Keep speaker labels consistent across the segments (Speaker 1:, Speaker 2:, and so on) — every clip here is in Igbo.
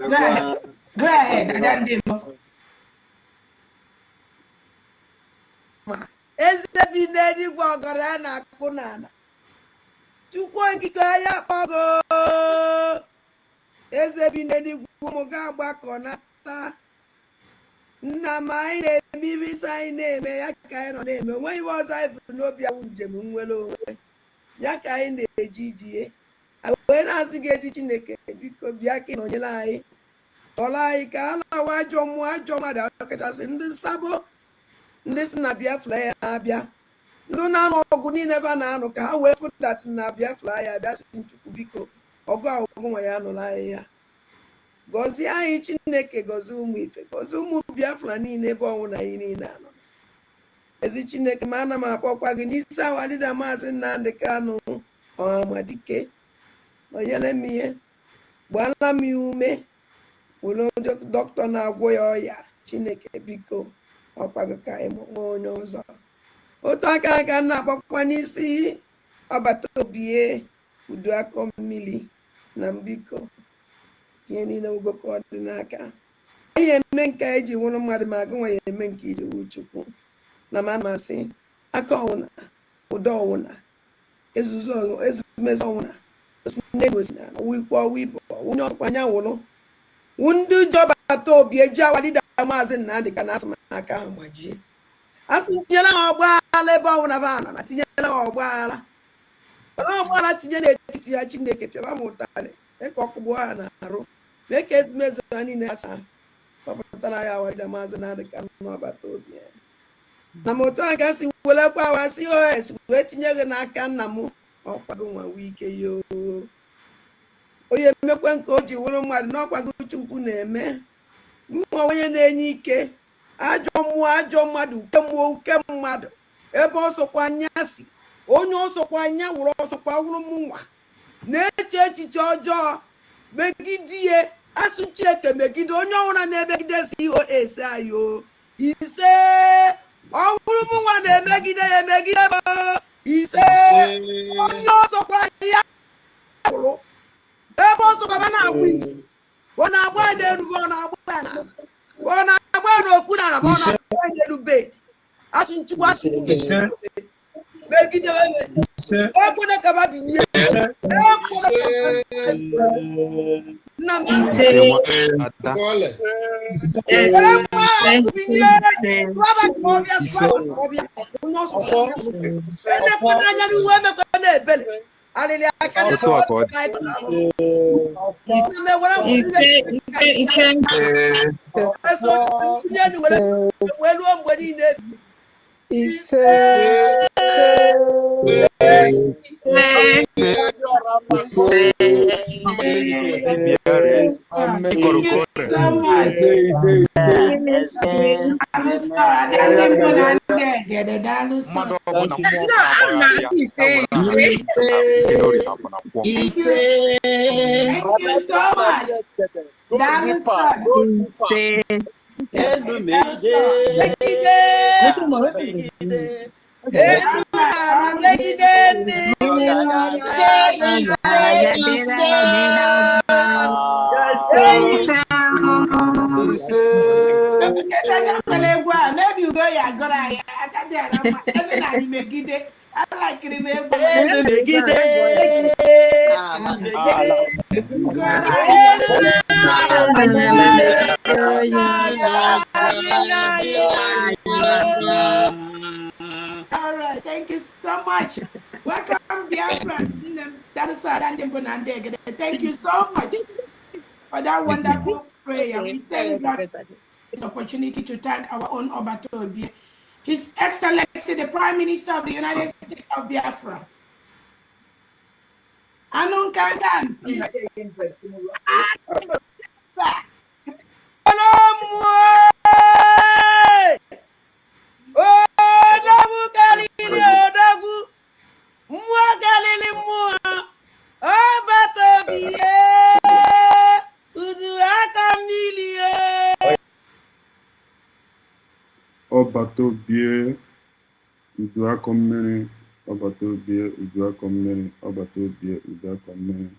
Speaker 1: Go ahead.
Speaker 2: Ezebinedi gwagara na kunana. Chukwu okike ya kpogo. Ezebinedi gwumuga gbakọ na ta. Nna m anyị na-eme ibe isi anyị na-eme ya ka anyị nọ na-eme. Onweghị ibe ọzọ anyị fụrụ n'obi awụ njem nwere onwe. Ya ka anyị na-eji ijie. Wee na-asị gị ezi Chineke biko bịa ka ị nọnyere anyị. Tọrọ anyị ka a na-awa ajọ mmụọ ajọ mmadụ ọkachasị ndị nsabo ndị si na Biafra ya abịa. Ndị na-anụ ọgụ niile ebe a na-anụ ka ha wee fụdat na Biafra ya bịa sị Chukwu biko ọgụ ọgụ nwa ya nụrụ anyị ya. Gọzie anyị Chineke gọzie ụmụ ife gọzie ụmụ Biafra niile ebe ọnwụ na anyị niile anọ. Ezi Chineke ma ana m akpọkwa gị n'isi awa dịda Maazị Nnamdị Kanụ Ọhamadike nọnyere m ihe gbaala m ya ume were dọkịta na-agwọ ya ọya Chineke biko ọkwago ka anyị nwee onye ọzọ. Otu aka aka na-akpọkwa n'isi ọbata obie Uduakọ mmiri na mbiko ihe niile ugoko ọdị n'aka anyị eme nke eji nwụrụ mmadụ ma agụ nwa ya eme nke iji wu Chukwu na ma amasị aka ọwụna ụdọ ọwụna ezumezi ọwụna osinegozina ọwụikwu ọwụ ibo onye ọkwa anya wụrụ wụ ndị ụjọ ọbata obi eji awalida Maazị Nnamdị ka na-asị m aka ahụ gbajie asị tinyela ha ọgbaala ebe ọwụna ba na tinyela ha ọgbaala tinye n'etiti ya Chineke pịaba m ụtarị mee ka ọkụgbuo ha na-arụ mee ka ezumezu ha niile asa kpọpụtara ya awalida Maazị Nnamdị ka n'ọbata obi na m otu a ka si welekwa awasị os wee tinye gị n'aka nna m ọkwago nwa wike yo onye emekwe nke o ji wụrụ mmadụ n'ọkwago Chukwu na-eme mmụọ onye na-enye ike ajọ mmụọ ajọ mmadụ uke mmụọ uke mmadụ ebe ọsọkwa anya si onye ọsọkwa anya wụrụ ọsọkwa wụrụ mụnwa na-eche echiche ọjọọ megide asụ Chineke megide onye ọbụla na-emegide COS ayo ise ọ bụrụ mụnwa na-emegide ya emegide m ise onye ọsọkwa ya wụrụ ebe ọsọkwa na-agba ije ọ na-agba na-erube ọ na-agba ya n'ala ọ na-agba n'okpuru ala ma ọ na-agba n'erube asụ Chukwu asụ megide ekwene ka ba binye nna m anya n'ihu emekọ na-ebele alịlị aka weluo mgbe niile maybe you go ya gora ya megide ala kirime megide all right, thank you so much. Welcome, dear friends. Thank you so much for that wonderful prayer. We thank God for this opportunity to thank our own Obatobi, His Excellency, the Prime Minister of the United States of Biafra. Anun Kangan.
Speaker 3: Obatobie, Uduakọ mmiri, Obatobie, Uduakọ mmiri, Obatobie, Uduakọ mmiri.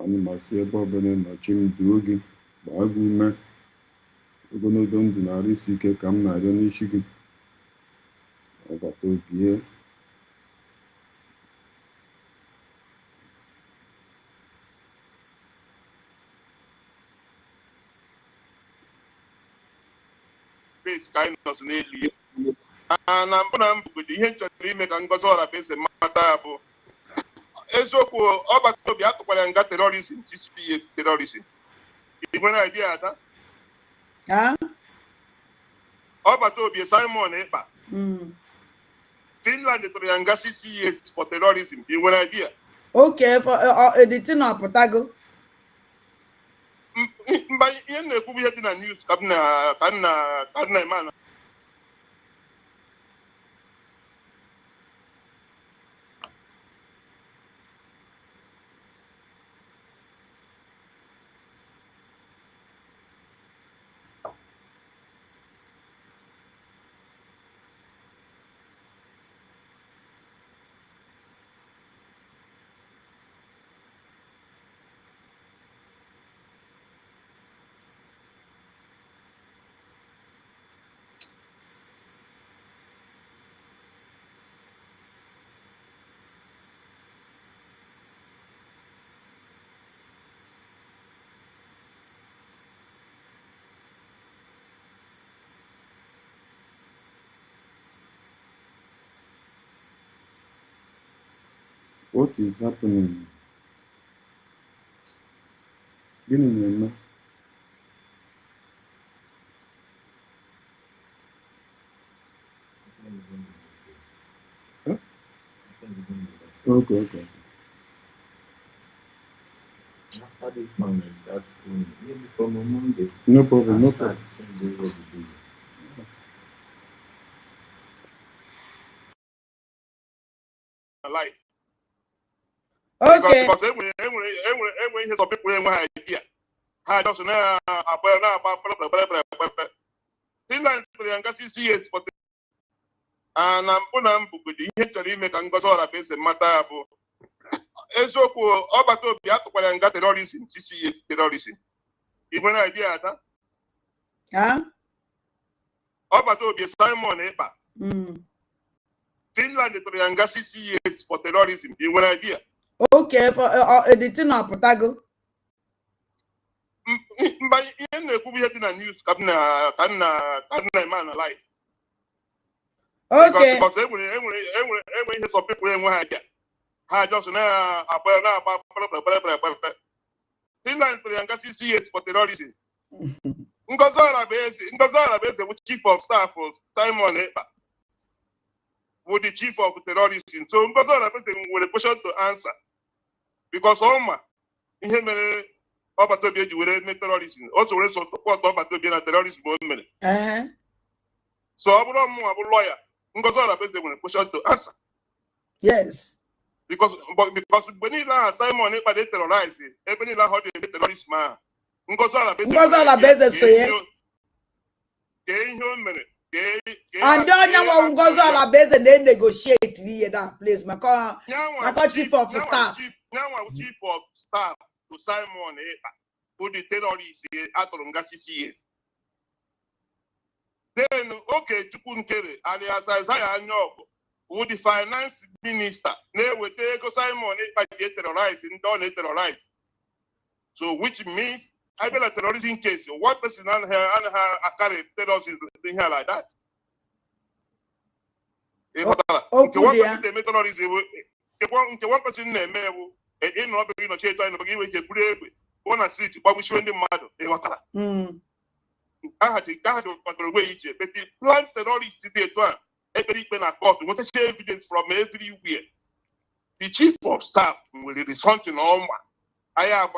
Speaker 3: ana m asị ebe ọbụla na chi m duo gị gbaa gị ume ogologo ndụ na arụ isi ike ka m na-arịọ n'isi gị agbata obi.
Speaker 1: ka anyị nọsị n'elu ya na mbụ na mbụgodo ihe nchọrọ ime ka Ngozi Orabueze mata ya bụ eziokwu ọgbata obi atụkwara nga terorizm CCS terorizm nwere idea ada ọgbata obi Simon Ekpa Finland tụrụ ya nga 6 years for terrorism. You nwere idea?
Speaker 2: Okay, for the thing apụtago.
Speaker 1: Mba ihe na-ekwu ihe dị na news ka nna eme.
Speaker 3: What is happening? Gịnị na-eme? Okay.
Speaker 4: After this one, that's maybe from a Monday.
Speaker 3: No problem.
Speaker 1: Life.
Speaker 2: Okay.
Speaker 1: Because every some people have no idea. I just know Finland nga 6 years for and I'm bugodi ihe chọrọ ime ka Ngozi Orabueze mata ya bụ eziokwu ọgbata obi atụkwara nga terrorism CCS terrorism. You have no idea ada? Ọgbata obi Simon Ekpa Finland tụrụ ya nga 6 years for terrorism. You have no idea?
Speaker 2: Okay, for the thing apụtago.
Speaker 1: Mba ihe na-ekwu ihe dị na news ka nna eme analyze.
Speaker 2: Okay.
Speaker 1: Because every ihe some people have no idea. I just know Finland tụrụ ya nga 6 years for terrorism. Ngozi Orabueze was chief of staff of Simon Ekpa, was the chief of terrorism. So Ngozi Orabueze with a question to answer. Because Oma, ihe mere ọgbata obi eji were eme terrorism, also were support ọgbata obi na terrorism bụ mere. So ọ bụrụ mụ abụ lawyer, Ngozi Orabueze with a question to answer.
Speaker 2: Yes.
Speaker 1: Because when he Simon Ekpa dey terrorize, ebe niile ahụ dị terrorism ahụ. Ngozi
Speaker 2: Orabueze so ye.
Speaker 1: Ihe o mere.
Speaker 2: And onye nwa Ngozi Orabueze na-negotiate ihe that place maka chief of staff.
Speaker 1: Chief of staff to Simon Ekpa, who the terrorist atụrụ nga 6 years. Then Chukwu Nkere alias Isaiah Anyogo, who the finance minister, na-eweta ego Simon Ekpa ji terrorize ndị ọ na-terrorize. So which means I been a terrorism case. One person and her carry terrorism here like that. One person name in no be no change no be we je pure one street gbabushi ndị mmadụ ịghọtara. Aha dị control way iche but the plan terrorist dey to ebe ikpe na court we take evidence from everywhere. The chief of staff will do something on aya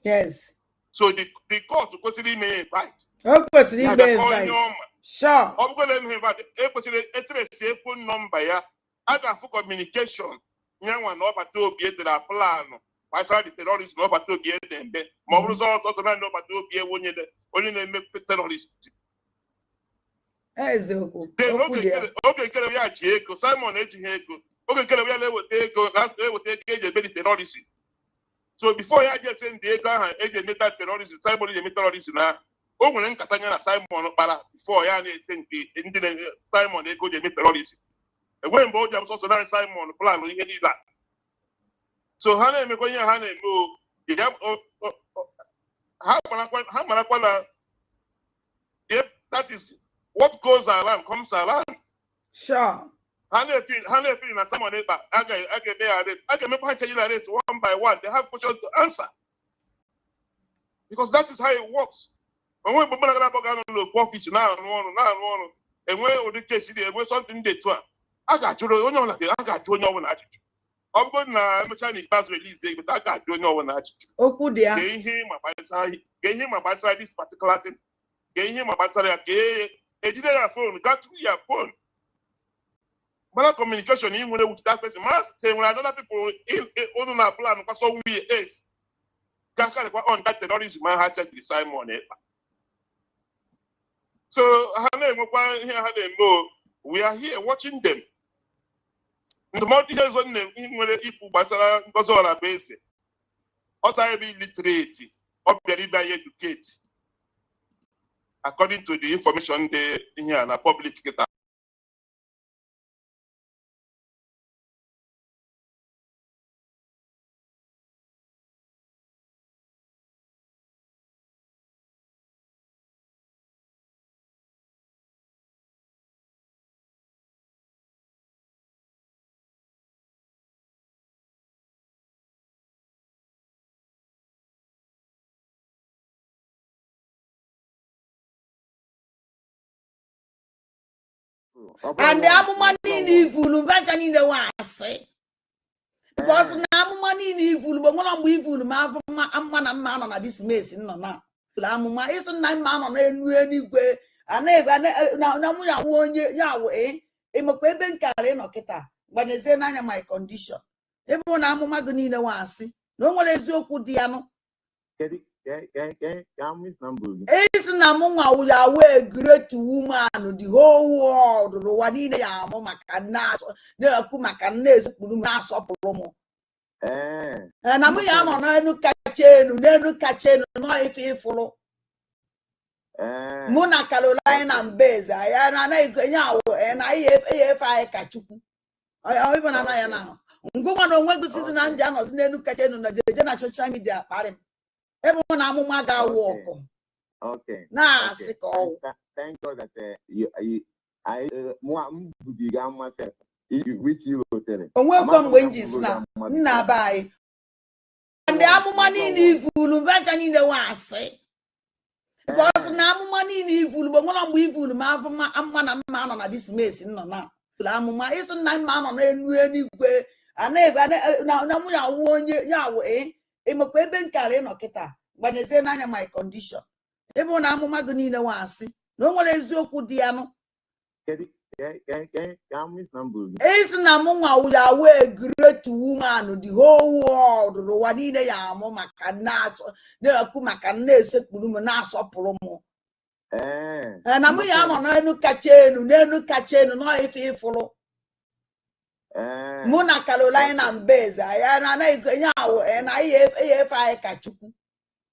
Speaker 2: yes.
Speaker 1: So the court consider me invite.
Speaker 2: Sure.
Speaker 1: I'm going to invite a phone number. Yeah, I got for communication. Young one over to be the plan. I saw the terrorists over to be them. My results also not over to be only make terrorists.
Speaker 2: Okay,
Speaker 1: Simon Ejiheko. oge nke na eweta ego eji eme terrorism. So before ya just send the ego ahụ eji emeta terrorism, Simon eji eme terrorism na o nwere nkata ya na Simon kpara before ya na-ese nke ndị Simon ego eji eme terrorism. Enweghị mgbe o ji abụsọsọ naanị Simon plan ihe niile a. So ha na-emekwa ihe ha na-eme ha marakwa na that is what goes around comes around.
Speaker 2: Sure.
Speaker 1: Ha na-efiri na Simon Ekpa aga-eme ya arrest. A ga-emekwa ha change arrest one by one. They have questions to answer. Because that is how it works. Onwe mgbe mmadụ ga-abụ ga-anọ n'okwu ọfịs na-arụ ọrụ enwe ụdị kesi dị enwe something dị etu a ga-ajụrụ onye ọbụla ajụjụ. Ọ bụrụ na emechaa n'ikpeazụ release egbe a ga-ajụ onye ọbụla ajụjụ.
Speaker 2: Okwu dị ya.
Speaker 1: Ka ihe ma gbasara this particular thing. Ka ihe ma gbasara ya ka ejide ya phone gaa through ya phone. Mana communication in with that person. Must say when other people in na plan because so we is can on that terrorism man had check the Simon. So we are here watching them. The more details on them in where people basara Ngozi Orabueze also be literate or very educated according to the information they here na public data.
Speaker 2: And the amụma niile ivulu bacha niile wasị. Because na amụma niile ivulu bụ nwere mgbe ivulu ma afọ mma na mma nọ na this mess nọ na. Amụma ịsụ na mma nọ n'enu eluigwe ana-ebe na mụ ya nwe onye ya wee ịmakwa ebe nkara ịnọ kịta gbanyezie n'anya my condition. Ebe na amụma gị niile wasị na o nwere eziokwu dị ya nụ. It's Namunga will away great woman, the whole world, Rwanina Yamakana, the Kumakanes, Pumas of Romo. And I'm no catching, no if you follow. Mona Carolina and Beza, and I catch you. I even I now. Go on when the season and Janos, Nenu Catching, the general social media party. Everyone amụma ga-awụ
Speaker 5: okay.
Speaker 2: Nah,
Speaker 5: Okay.
Speaker 2: sick all.
Speaker 5: Thank God that I myself, which you will tell it.
Speaker 2: Welcome wenjes na nna bai. And the amụma niile ivulu bacha niile wasị. Because na amụma niile ivulu bụ nwere mgbe ivulu ma afọ mma na mma nọ na this mess nọ na. Amụma ịsụ na mma nọ n'enu eluigwe ana-ebe na mụ ya nwe onye ya wee ịmakwa ebe nkara ịnọ kịta gbanyezie n'anya my condition. Ebe na amụma gị niile wasị na o nwere eziokwu dị ya nụ. It's Namunga ya away great woman, the whole world, Rwanina Yamo Macanaso, the Kumakanes, Pulumanas of Promo. And I'm no catching, no if you follow. Mona Carolina and Beza, and I catch you.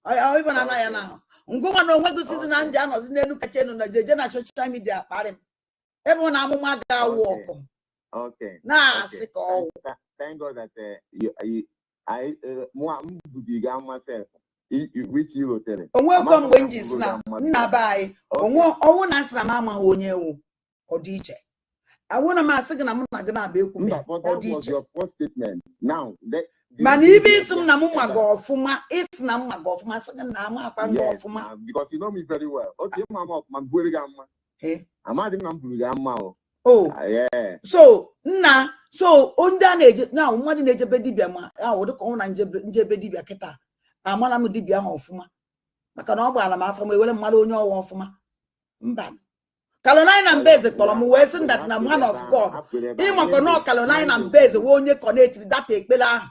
Speaker 2: I even I now. Go on when the season and Janos, Nenu Catching on the general social media party. Everyone amụma ga-awụ
Speaker 5: Okay.
Speaker 2: Nah, sick all.
Speaker 5: Thank God that I myself, which you will tell it.
Speaker 2: Welcome wenjes na nna bai. Ọnwụ na asịra m ama onye wụ ọdịiche. Awụ na masị gị na mụ na gị na-abịa ekwu ọdịiche.
Speaker 5: Your first statement. Now,
Speaker 2: Mana ibe isi m na mụ ma gị ọfụma, isi na mụ ma gị ọfụma, sị gị na mụ akwa gị ọfụma.
Speaker 5: Because you know me very well. Okay, mama, man, go again.
Speaker 2: Oh,
Speaker 5: yeah.
Speaker 2: So nna, so onda na-eje na mmadụ na-ejebe dibịa ma ahụ dịka ọ na njebe dibịa kịta amara m dibịa ahụ ọfụma maka na ọ gbara m afọ m ewere mmadụ onye ọwa ọfụma mba. Carolina Mbeze kpọrọ m wee sị that na man of God ịmakọ na Carolina Mbeze wee onye connect data ekpere ahụ.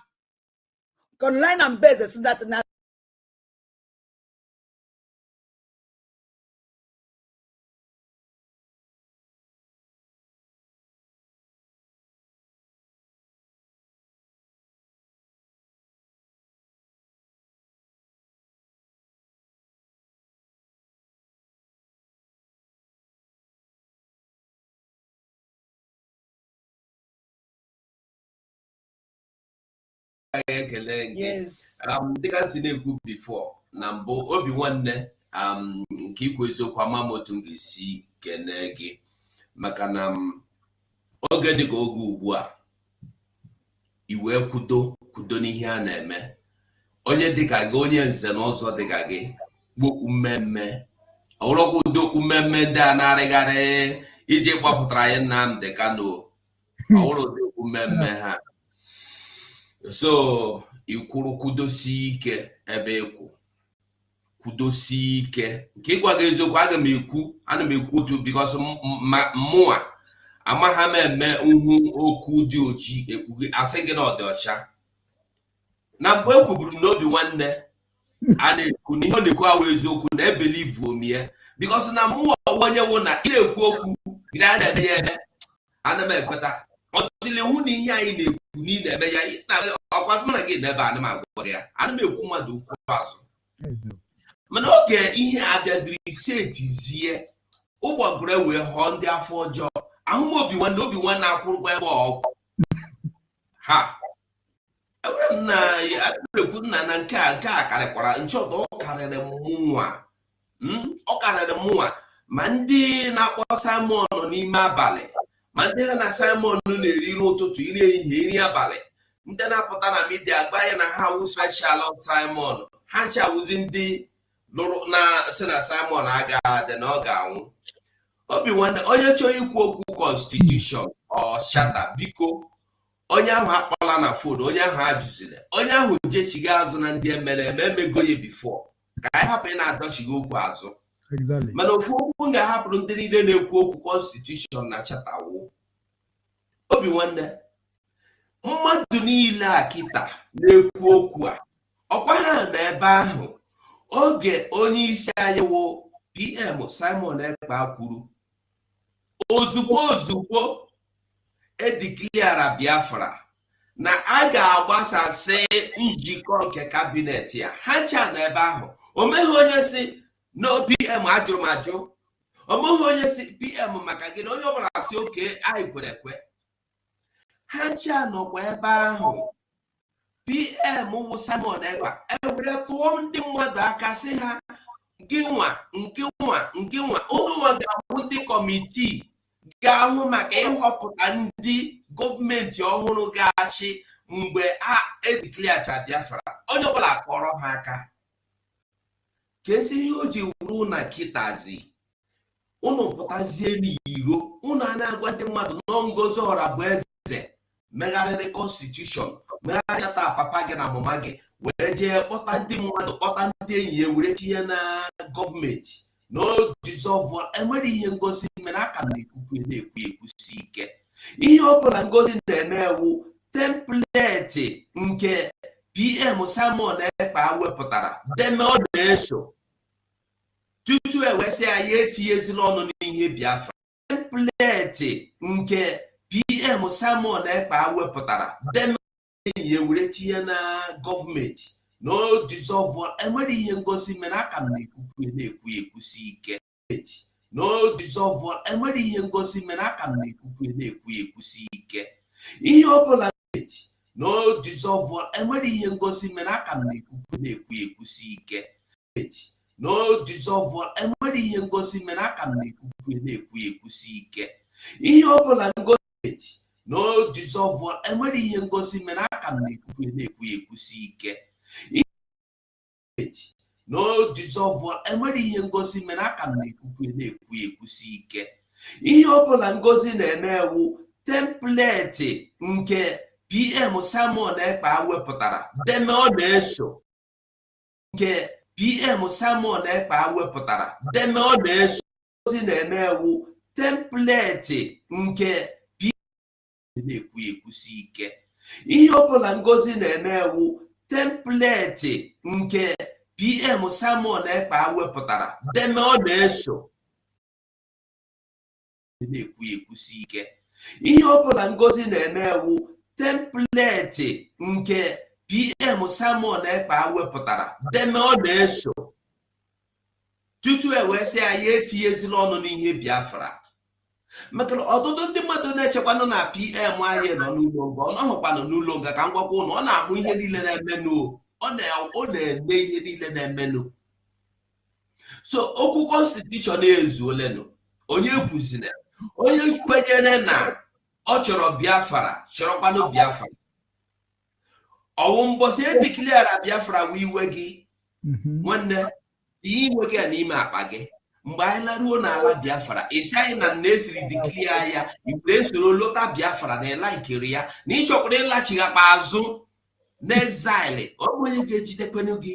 Speaker 2: Carolina Mbeze sị that na Yes.
Speaker 6: Dịka si na-ekwu before na mbụ obi nwanne nke ikwu eziokwu amamotu m ga-esi kene gị maka na oge dịka oge ugbu a iwe kwudo n'ihe a na-eme onye dịka gị onye nze na ụzọ dịka gị gbokwu mmemme ọwụrọkwudo mmemme ndị a na-arịgharị iji gbapụtara anyị Nnamdi Kanu ọwụrụ mmemme ha so ikwuru kwudosi ike ebe ikwu kwudosi ike nke ịgwa gị eziokwu ana m ekwu otu because mụa amagha m eme okwu dị ojii ekpughe asị gị na ọ dị ọcha na mgbe ekwuburu m n'obi nwanne a na-ekwu n'ihe ọ na-ekwu awụ eziokwu na ebelivu omie because na mụwa onye wụ na ị na-ekwu okwu gị a na-eme ya eme ana m ekweta ọtụtụ hụ na ihe anyị na-ekwu niile eme ya ọkwa mụ na gị na ebe ana m agwa ya ana m ekwu mmadụ okwu azụ mana oge ihe abịaziri ise etizie ụgbọgụrụ wee họọ ndị afọ ọjọọ ahụm obi nwanne akwụrụkwa ebe ọgwụ ha ewere m na-ekwu nna na nke a karịkwara nchọta ọ karịrị mụnwa ma ndị na-akpọ Simon n'ime abalị ma ndị ha na Simon na-eri n'ụtụtụ iri ehihie iri abalị ndị na-apụta na midia gba ya na ha wụ special Simon ha nchawụzi ndị lụrụ na sị na Simon agaghị na ọ ga-anwụ obi nwanne onye chọrọ ikwu okwu constitution ọ shata biko onye ahụ akpọla na fon onye ahụ ajụziri onye ahụ jechiga azụ na ndị emere emego ya bifo ka anyị hapụ ị na-adọchighị okwu azụ mana ofu okwu ga-ahapụrụ ndị niile na-ekwu okwu constitution na chatawo obi nwanne mmadụ niile a kịta na-ekwu okwu a ọkwa ha na ebe ahụ oge onye isi anyị wụ PM Simon Ekpa kwuru ozugbo edikliara Biafra na a ga-agbasasị njikọ nke kabinet ya ha ncha na ebe ahụ o meghị onye si no PM ajụrụ m ajụ o meghị onye si PM maka gị na onye ọbụla si oke anyị kwere ekwe ha ncha nọkwa ebe ahụ PM wụ Simon Ekpa ewere tụọ ndị mmadụ aka sị ha nke nwa ụnụ nwa ga-abụ ndị kọmitii ga-ahụ maka ịhọpụta ndị gọọmenti ọhụrụ ga-achị mgbe a edikliachara Biafra onye ọbụla kpọrọ ha aka ka ezi ihe o ji wuru na kịtazi ụnụ pụtazie n'iro ụnụ a na-agwa ndị mmadụ nọ Ngozi Orabueze megharịrị constitution megharịchata papa gị na mama gị wee jee kpọta ndị mmadụ kpọta ndị enyi ya were tinye na gọọmenti no dissolve enwere ihe Ngozi mere aka m na-ekwusi ike ihe ọ bụla Ngozi na-eme ewu templeti nke PM Simon Ekpa wepụtara deme ọ na-eso tutu ewesị ya etinyezila ọnụ n'ihe Biafra templeti nke PM Simon Ekpa wepụtara deme enyi ya were tinye na gọọmenti no dissolve enwere ihe Ngozi mere aka m na-ekwusi ike no dissolve enwere ihe Ngozi mere aka m na-ekwusi ike ihe ọ bụla no dissolve enwere ihe Ngozi mere aka m na-ekwusi ike no dissolve enwere ihe Ngozi mere aka m na-ekwusi ike ihe ọ bụla Ngozi no dissolve enwere ihe Ngozi mere aka m na-ekwusi ike no dissolve enwere ihe Ngozi mere aka m na-ekwusi ike ihe ọ bụla Ngozi na-eme ewu templeti nke PM Simon Ekpa wepụtara deme ọ na-eso nke PM Simon Ekpa wepụtara deme ọ na-eso Ngozi na-eme ewu templeti nke na-ekwusi ike ihe ọ bụla Ngozi na-eme ewu templeti nke PM Simon Ekpa wepụtara deme ọ na-eso na-ekwusi ike ihe ọ bụla Ngozi na-eme ewu templeti nke PM Simon Ekpa wepụtara deme ọ na-eso tutu ewesị ya etinyezila ọnụ n'ihe Biafra maka ọtụtụ ndị mmadụ na-echekwanụ na PM anyị nọ n'ụlọ nga ọ nọhụkwanụ n'ụlọ nga ka m gwakwa ụnụ ọ na-ahụ ihe niile na-emenụ ọ na-eme ihe niile na-emenụ so okwu constitution ezuolenụ onye kwuzina onye kwenyere na ọ chọrọ Biafra chọrọkwanụ Biafra ọwụ mbọsị edikliara Biafra wee iwe gị nwanne iwe gị n'ime akpa gị mgbe anyị laruo n'ala Biafra isi anyị na nna esiri diklia ya iwere esoro lọta Biafra na ịlaikiri ya na ịchọkwara ịlachighakpa azụ na Exile onye ga-ejidekwenụ gị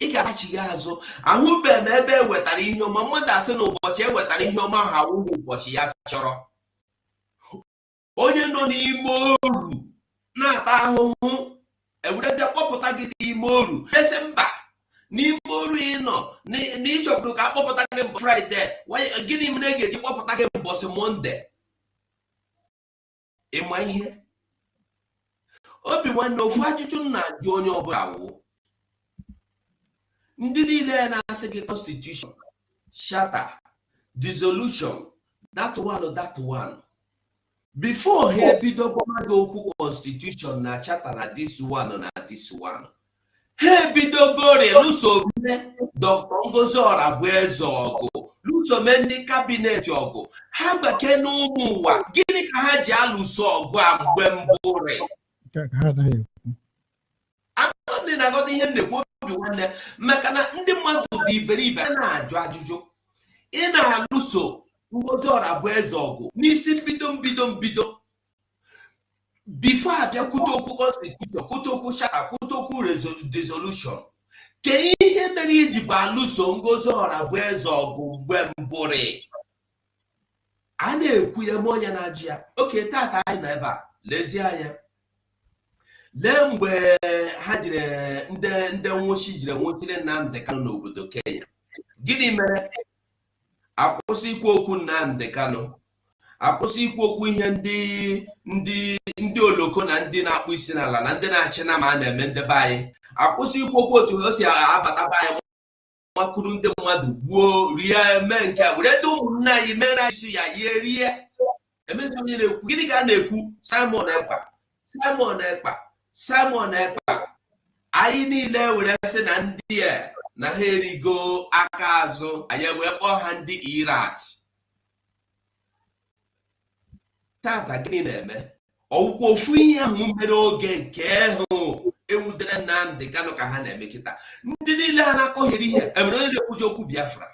Speaker 6: ị ga-achịghị azụ ahụbeghị m ebe e wetara ihe ọma mmadụ asị na ụbọchị e wetara ihe ọma ha wụhụ ụbọchị ya chọrọ onye nọ n'ime oru na-ata ahụhụ ewere kpọpụta gị n'ime oru esi mba n'ime oru ị nọ n'ịchọpụrụ ka akpọpụta gị mbọsị Fraịde gịnị mere e ga-eji kpọpụta gị mbọsị Mọnde ịma ihe obi nwanne ofu ajụjụ m na-ajụ onye ọbụla wụ ndị niile na-asị gị constitution charter dissolution that one before ha ebido gwa gị okwu constitution na charter na this one ha ebidogori lụso Dr. Ngozi Orabueze ọgụ lụsome ndị kabinet ọgụ ha gbake n'ụmụ ụwa gịnị ka ha ji alụso ọgụ a mgbe mbụrị ndị na-agọta ihe na-ekwu obi nwanne maka na ndị mmadụ dị iberibe na-ajụ ajụjụ ị na-alụso Ngozi Orabueze ọgụ n'isi mbido bifo abịa kwute okwu constitution kwute okwu charter kwute okwu dissolution ke ihe mere iji bụ alụso Ngozi Orabueze ọgụ mgbe mbụrị a na-ekwu ya ma onye na-ajụ ya oke tata anyị nọ ebe a lezie anya lee mgbe ha jiri ndị nwụchi jiri nwụchiri Nnamdi Kanu n'obodo Kenya gịnị mere akwụsị ikwu okwu Nnamdi Kanu akwụsị ikwu okwu ihe ndị oloko na ndị na-akpụ isi n'ala na ndị na-achị na ma a na-eme ndebe anyị akwụsị ikwu okwu otu o si abata be anyị makụrụ ndị mmadụ gbuo rie mee nke a were ndị ụmụnne anyị mere anyị isi ya yie rie emezi onye na-ekwu gịnị ka a na-ekwu Simon Ekpa anyị niile were sị na ndị na ha erigo aka azụ anyị wee kpọọ ha ndị Irat tata gịnị na-eme ọgwụkwọ ofu ihe ahụ mere oge nke ahụ enwudere Nnamdi Kanu ka ha na-eme kịta ndị niile ha na-akọghịrị ihe emere onye na-ekwuji okwu Biafra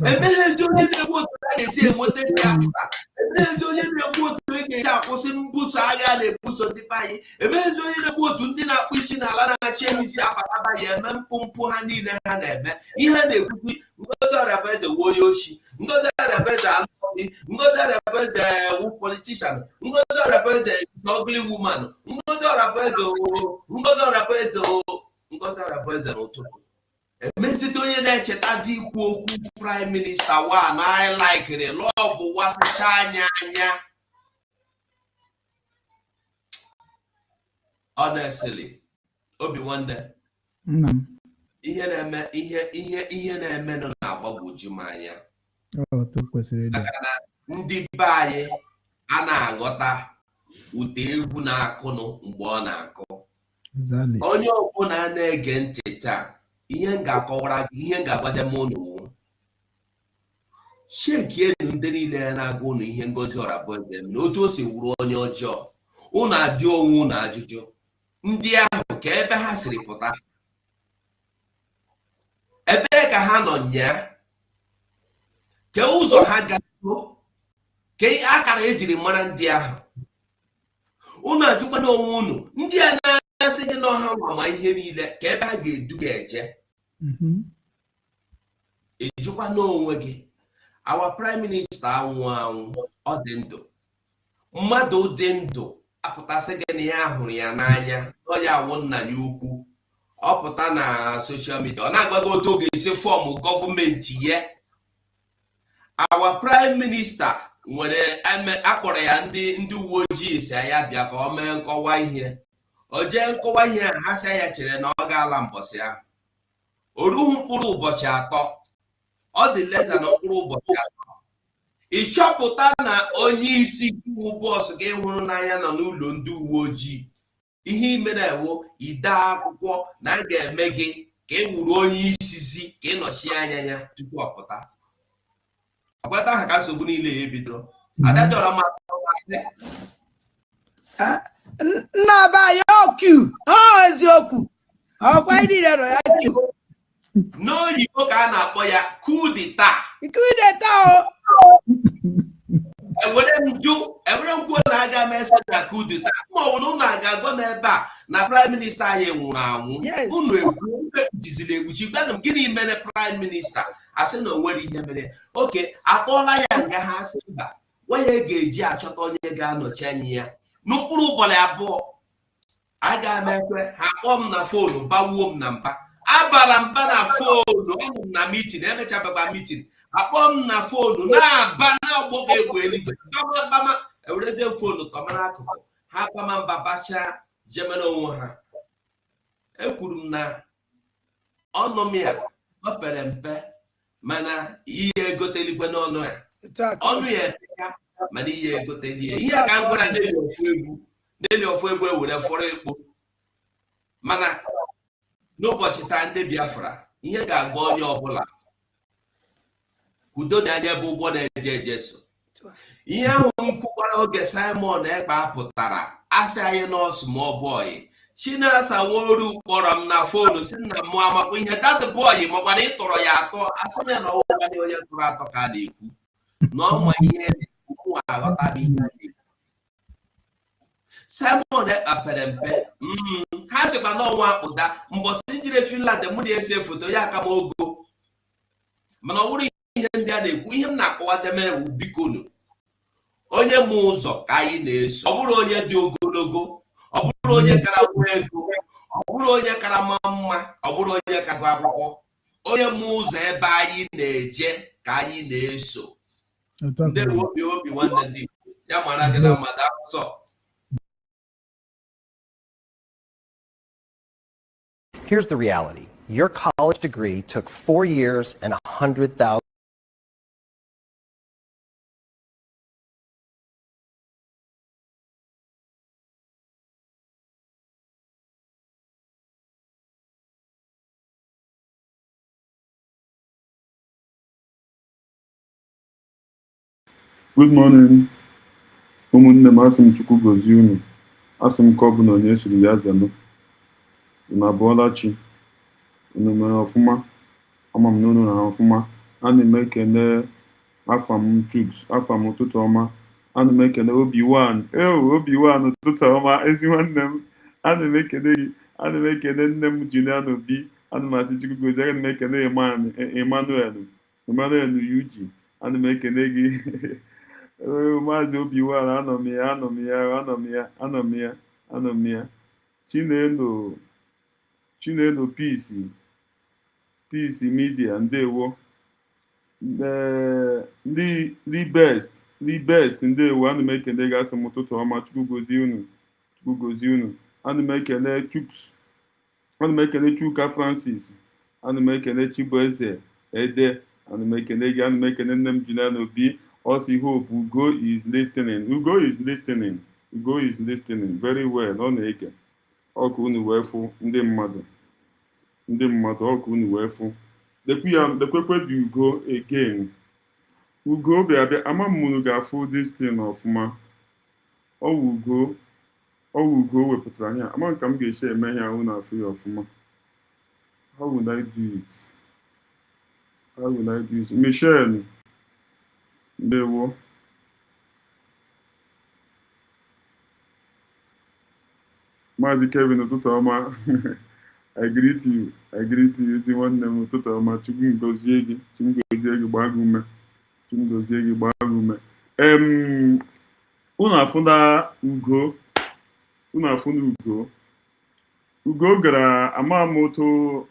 Speaker 6: emeghezi onye na-ekwu otu a ga-esi enweta Biafra emeghezi onye na-ekwu otu e ga-esi akwụsị mbuso agha na-ebuso ndị be anyị emeghezi onye na-ekwu otu ndị na-akpụ isi n'ala na-achị ehi isi abataba ya eme mpụ ha niile ha na-eme ihe ha na-ekwukwu Ngozi Orabueze wu onye oshi Ngozi Orabueze alụghị Ngozi Orabueze wu politician Ngozi Orabueze ugly woman Ngozi Orabueze n'ụtụtụ emezite onye na-echeta dị ikwu okwu prime minista wa na anyị laikiri lọbụ wasịcha anya honestly obi nwanne ihe na-eme nọ na-agbagwoju m anya maka na ndị be anyị a na-aghọta ụda egwu na-akụnụ mgbe ọ na-akụ onye ọbụla na-ege ntị taa ihe m ga-akọwara gị ihe m ga-agbade m ụnụ shekienu ndị niile na-agụ ụnụ ihe Ngozi Orabueze na otu o si wuru onye ọjọọ ụnụ ajụ onwe ụnụ ajụjụ ndị ahụ ka ebe ha siri pụta ebee ka ha nọ nyaa ka ụzọ ha gato ka akara ejiri mara ndị ahụ ụnụ ajụkwana onwe ụnụ ndị a na-asị gị n'ọha ma ihe niile ka ebe ha ga-eduga eje ejukwa n'onwe gị our prime minister anwụ ọ dị ndụ mmadụ dị ndụ apụtasị gị na ya hụrụ ya n'anya ọ ya awụ nna ya ukwu ọ pụta na social media ọ na-agbago otu oge isi fọọmụ gọọmenti ya our prime minister nwere akpọrọ ya ndị uwe ojii si ya bịa ka ọ mee nkọwa ihe o jee nkọwa ihe ha sị ya chere na ọ ga-ala mbọsị ahụ o rughị mkpụrụ ụbọchị atọ ọ dị leza na mkpụrụ ụbọchị atọ ịchọpụta na onye isi iwu bọs gị hụrụ n'anya nọ n'ụlọ ndị uwe ojii, ihe imere ewu ide akwụkwọ na a ga-eme gị ka ị wuru onye isizi ka ị nọchie anya ya tupu ọ pụta. Ọgbata aha ka nsogbu niile ya ebidoro. Adadọrọ m asị
Speaker 2: nna ba ya oku eziokwu ọkwa idirero ya kiu
Speaker 6: n'oyibo ka a na-akpọ ya coup d'etat. Ewere m kwuo na aga m eso na coup d'etat ma ọ bụ na unu aga-agwa m ebe a na prime minista anyị nwụrụ anwụ, unu ekwu jiziri ekpuchi gwanụ m gịnị mere prime minista asị na o nwere ihe mere. Oke, akpọọla ya nga ha asị mba nwanyị ga-eji achọta onye ga-anọchi anya ya n'ụkpụrụ ụbọchị abụọ. Aga m ekwe ha kpọọ m na fonu bawuo m na mba, abara mba na fonu, anọ m na mitin, emechabakwa mitin, akpọọ m na fonu na-aba na-agbọ egwu eluigwe bama ewerezie fonu tọmara akụkụ ha bama mba bacha jemere onwe ha. Ekwuru m na ọnụ m ya ọ pere mpe mana ihe egoteligwe n'ọnụ ya, ọnụ ya epeka mana ihe egotelie. Ihe ka m gwara n'eli ofu egwu ewere fọrọ ekpo. Mana n'ụbọchị taa ndị Biafra ihe ga-agba onye ọbụla udo na anya bụ ụgbọ na-eje eje so. Ihe ahụ m kwukwara oge Simon Ekpa pụtara asị anyị nọọsụ ma ọ bọyị Chinasa Nworu kpọrọ m na fonu si na mụ amakwa ihe dat bọyị makwana ịtọrọ ya atọ, asị m ya na ọnwụkwana onye tụrụ atọ ka a na-ekwu na ọnwa ihe na-ekwu aghọtara ihe na-ekwu. Simon Ekpa pere mpe ha sịkwa n'ọnwa akpụda mbọsị njire Finland mụ na-ese foto ya aka m ogo, mana ọ bụrụ ihe ndị a na-ekwu. Ihe m na-akọwa demewu bikonu onye mụ ụzọ ka anyị na-eso, ọ bụrụ onye dị ogologo, ọ bụrụ onye kara nwa ego, ọ bụrụ onye kara ma mma, ọ bụrụ onye ka gụ akwụkwọ. Onye mụ ụzọ ebe anyị na-eje ka anyị na-eso. Ndị obi nwanne dị ya mara gị na mmadụ asọ.
Speaker 7: Here's the reality. Your college degree took 4 years and 100,000.
Speaker 3: Good morning. Ụmụnne m, asị m Chukwu gozie unu. Asị m ka ọ bụ na onye siri ya zelu. Unu abụọla chi. Unu mere ọfụma. Ama m na unu na ọfụma. Ana m ekele afa m Chuks, afa m ụtụtụ ọma. Ana m ekele Obi-Wan. Obi-Wan ụtụtụ ọma, ezi nwanne m. Ana m ekele gị. Ana m ekele nne m Julian Obi. Ana m asị Chukwu gozie. Ana m ekele Emmanuel Yuji. Ana m ekele gị. Maazị Obi-Wan, anọ m ya. Chinelo Peace Media, ndewo. The best, ndewo. Ana m ekele gị, asị m ụtụtụ ọma. Chukwu gozie unu. Ana m ekele Chuks. Ana m ekele Chuka Francis. Ana m ekele Chibueze Ede. Ana m ekele gị. Ana m ekele nne m Julian Obi. Also, hope Ugo is listening. Ugo is listening very well. Ọ na-ege. Ọkụ unu wee fụ ndị mmadụ ọkụ unu wee fụ. Dekwekwe dị Ugo again. Ugo bịa ama m unu ga-afụ this thing ọfụma. Ọwụ Ugo wepụtara ya. Ama nka m ga-esi eme ihe ahụ na-afụ ya ọfụma. How would I do it? Michelle, ndewo. Maazị Kevin, ụtụtụ ọma. I greet you, ezi nwanne m, ụtụtụ ọma. Chukwu gozie gị, gbaa gị ume. Unu afụna Ugo. Ugo gara ama m otu,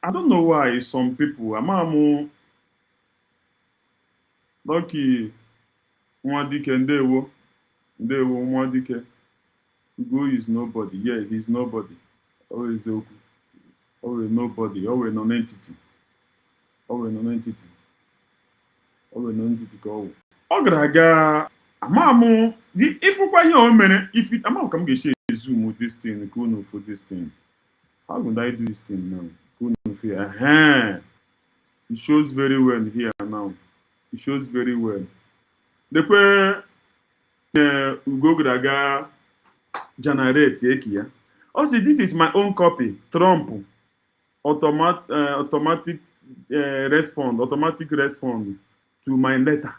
Speaker 3: I don't know why some people ama m Lucky Nwadike, ndewo Nwadike. Ugo is nobody. Yes, he's nobody. Always nobody. Always non-entity ka ọ wụ. ọ gara aga amamu di ifukwa ihe o mere if it amamu ka m ga-eche zoom this thing ka unu for this thing. How would I do this thing now? It shows very well here now. It shows very well. Dekwe Ugo Graga generate here. Also, this is my own copy. Trump automatic respond to my letter.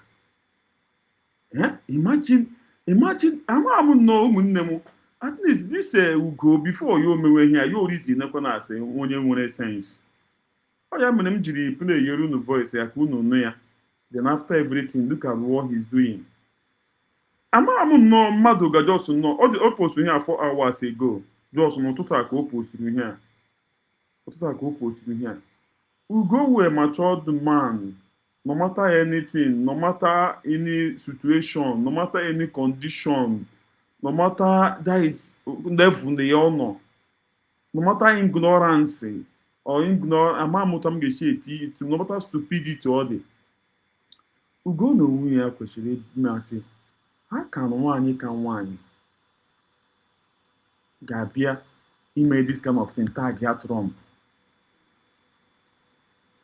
Speaker 3: Imagine. I'm no umunemu. At least this Ugo before you mewe here, you already na say onye nwere sense. Oya mere m jiri play Yerunu voice ya ka unu nụ ya. Then after everything, look at what he's doing. I'm no mmadụ ga just no. O post here 4 hours ago. Just n'ụtụtụ a ka o posturu here. Ụtụtụ a ka o posturu here. Ugo were matured man. No matter anything, no matter any situation, no matter any condition, no matter that is level the honor, no matter ignorance or no matter stupidity or the Ugo no we ya kwesịrị na-asị ha ka nwaanyị ka nwaanyị ga-abịa ime this kind of thing tag ya Trump.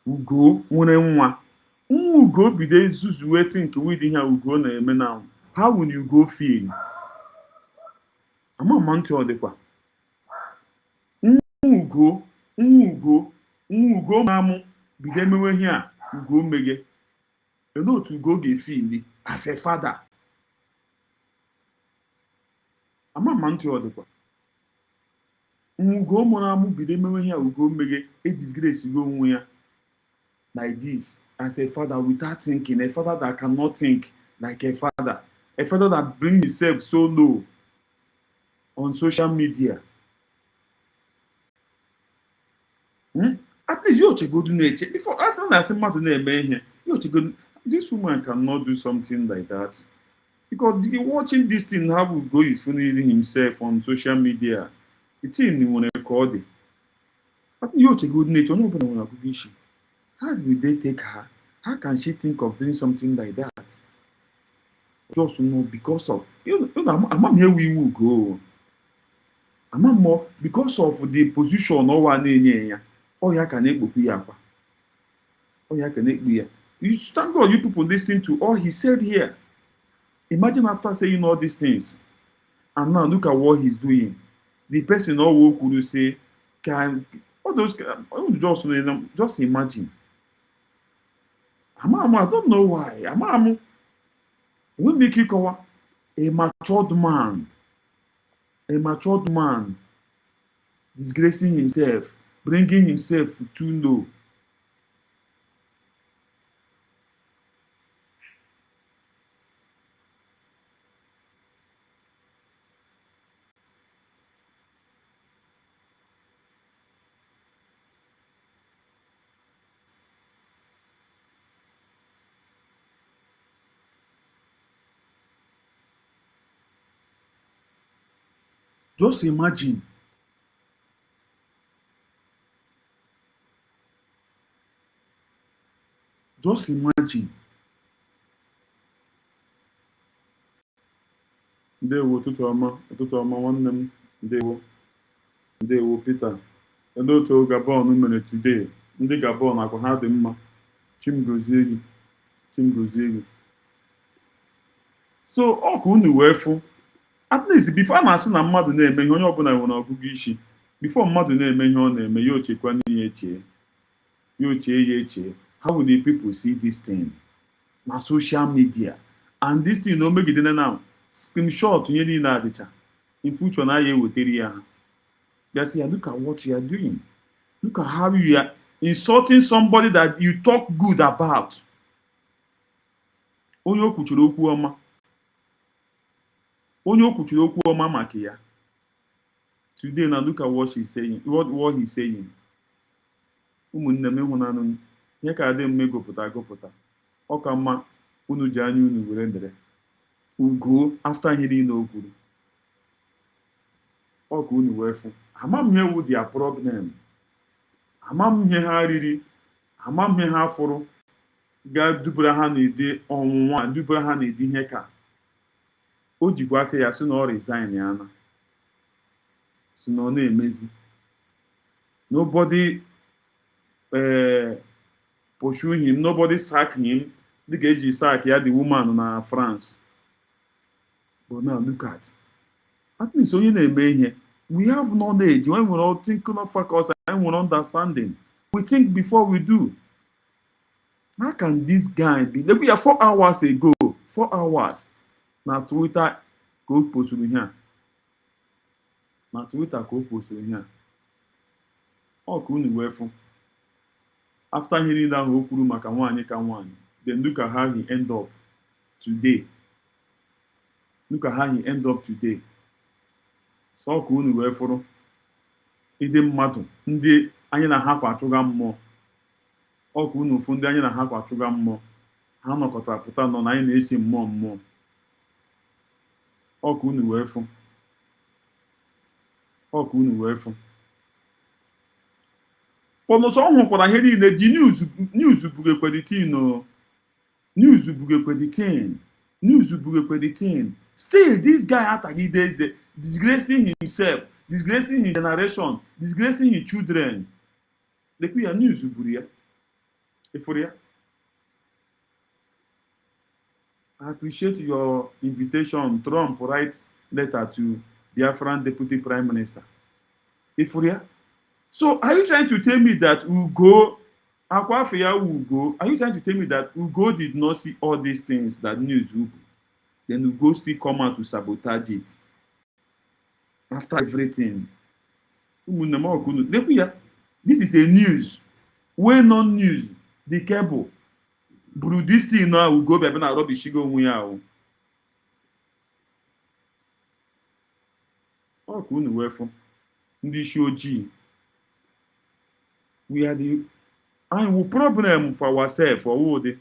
Speaker 3: Ugo nwere nwa Ugo bido izuzu wetin nke widi ihe Ugo na-eme now. How will you go feel? Ama ntị ọ dịkwa. Ugo mamụ bido emewe ihe a Ugo mege. Kedu otu Ugo ga-efeel as a father? Ama ntị ọ dịkwa. Ugo mụrụ amụ bido emewe ihe a Ugo mege disgrace go onwe ya like this. As a father without thinking, a father that cannot think like a father that brings himself so low on social media. At least you should go to nature. Before I say this woman cannot do something like that. Because watching this thing, how Ugo is fooling himself on social media. The thing you want to record it. But you should go to nature. How will they take her? How can she think of doing something like that? Just because of I'm here we will go. I'm more because of the position or one ya. Oh ya can yakwa. Oh ya can ya. You thank God you people listening to all he said here. Imagine after saying all these things, and now look at what he's doing. The person all could say, can all those just imagine. I don't know why. We make it a matured man, disgracing himself, bringing himself too low. Just imagine. Just imagine. Ndewo ụtụtụ ọma nwanne m. Ndewo Peter. Kedu otu Gabon mere today? Ndị Gabon akwa ha dị mma. Chimgozie gị. So ọ ka unu wee fụ. At least before a na-asị na mmadụ na-eme ihe onye ọbụla nwere ọgụgụ isi. Before mmadụ na-eme ihe ọ na-eme ya ochekwa n'ihe eche. Ya eche. How will the people see this thing? Na social media. And this thing no megidene now. Screenshot nye niile adịcha. In future na ya eweteri ya. Just say, look at what you are doing. Look at how you are insulting somebody that you talk good about. Onye okwuchiri okwu ọma maka ya. Today now look at what she's saying. What he's saying. Ụmụnne m ịhụnanụ ihe ka adị mme gụpụta. Ọ ka mma unu ji anya unu were ndere. Ugo after ihe niile o kwuru. Ọ ka unu wee fụ. Ama m ihe wu their problem. Ama m ihe ha riri. Ama m ihe ha fụrụ. ga dubara ha n'ide ọnwụnwa, dubara ha n'ide ihe ka o jikwa aka ya si na ọ resign ya na si na ọ na-emezi. Nobody pursue him, nobody sack him dịka eji sack ya the woman na France. But now look at least onye na-eme ihe. We have knowledge. When we're all thinking of us and we're understanding, we think before we do. How can this guy be? Look, we are 4 hours ago. 4 hours. Na Twitter go post here. Na Twitter go post here. Ọ ka unu wee fụ. After hearing that whole kwuru maka nwaanyị ka nwaanyị, then look at how he end up today. Look at how he end up today. So ọ ka unu wee fụrụ ndị mmadụ ndị anyị na ha kwachụga mmụọ. Ọ ka unu fụ ndị anyị na ha kwachụga mmụọ. Ha nọkọtara pụta nọ na anyị na-esi mmụọ mmụọ. Ọ ka unu wee fụ. Ọ ka unu wee fụ. Pọnọsọ ọ hụkwara ihe niile dị news bugekweditin. News bugekweditin. News bugekweditin. Still, this guy atagideze, disgracing himself, disgracing his generation, disgracing his children. Lekwi ya news buria. Eforia. I appreciate your invitation. Trump writes letter to Biafran Deputy Prime Minister. Eforia. So, are you trying to tell me that Ugo, Akwafia Ugo, are you trying to tell me that Ugo did not see all these things that news Ugo? Then Ugo still come out to sabotage it. After everything. This is a news. Well-known news. The cable. Bru this thing now Ugo bebe na rubbish go nwuya. Ọ ka unu wee fụ ndị isi ojii. We are the problem for ourselves for all the.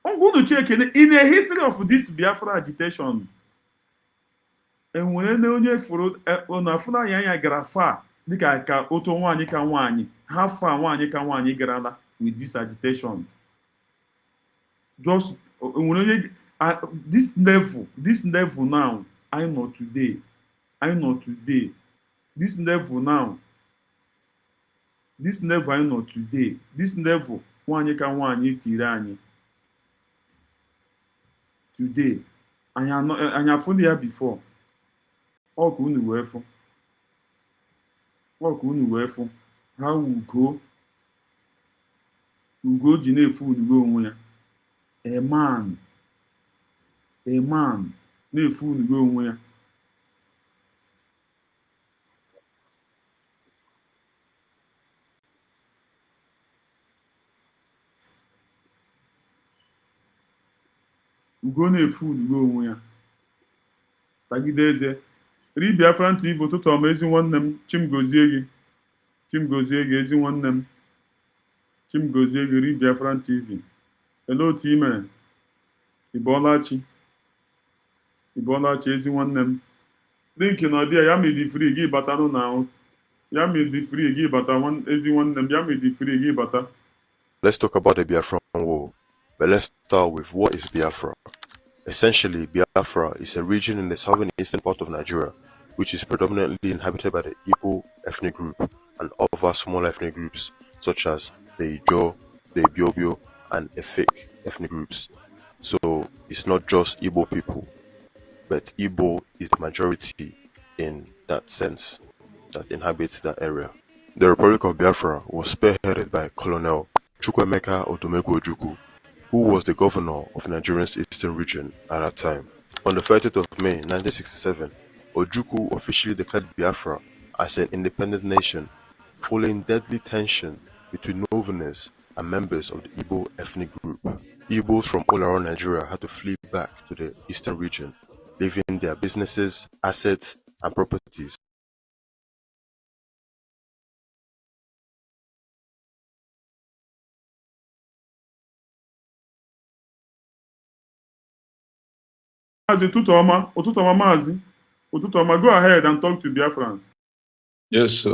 Speaker 3: I'm going to check in a history of this Biafra agitation. And when onye furu ona funa ya gara far dịka ka otu nwaanyị ka nwaanyị, how far nwaanyị ka nwaanyị garala with this agitation. Just when this level now, I know today. This level now. This level I know today. This level nwaanyị ka nwaanyị tiri anyị. Today, anya fully here before. Ọ ka unu wee fụ. Ọ ka unu wee fụ. Ha Ugo ji na-efu udugo onwe ya. A man na-efu udugo onwe ya. Ugo na-efu udugo onwe ya. Tagide eze. Ri Biafran TV ụtụtụ ọma ezi nwanne m. Chimgozie gị ezi nwanne m. Chimgozie gị Ri Biafran TV. Hello otu i mere. Ịbọọlachi ezi nwanne m. Link na ọdịya ya midi free gị bata nụ na ahụ. Ya midi free gị bata ezi nwanne m. Ya midi free gị bata.
Speaker 8: Let's talk about the Biafran War, but let's start with what is Biafra. Essentially, Biafra is a region in the southern eastern part of Nigeria, which is predominantly inhabited by the Igbo ethnic group and other small ethnic groups, such as the Ijo, the Ibiobio, and Efik ethnic groups. So it's not just Igbo people, but Igbo is the majority in that sense that inhabits that area. The Republic of Biafra was spearheaded by Colonel Chukwuemeka Odumegwu Ojukwu, who was the governor of Nigeria's eastern region at that time. On the 30th of May 1967, Ojukwu officially declared Biafra as an independent nation, following deadly tension between Northerners and members of the Igbo ethnic group. Igbos from all around Nigeria had to flee back to the eastern region, leaving their businesses, assets, and properties.
Speaker 3: Mazi, go ahead and talk to Biafrans.
Speaker 9: Yes,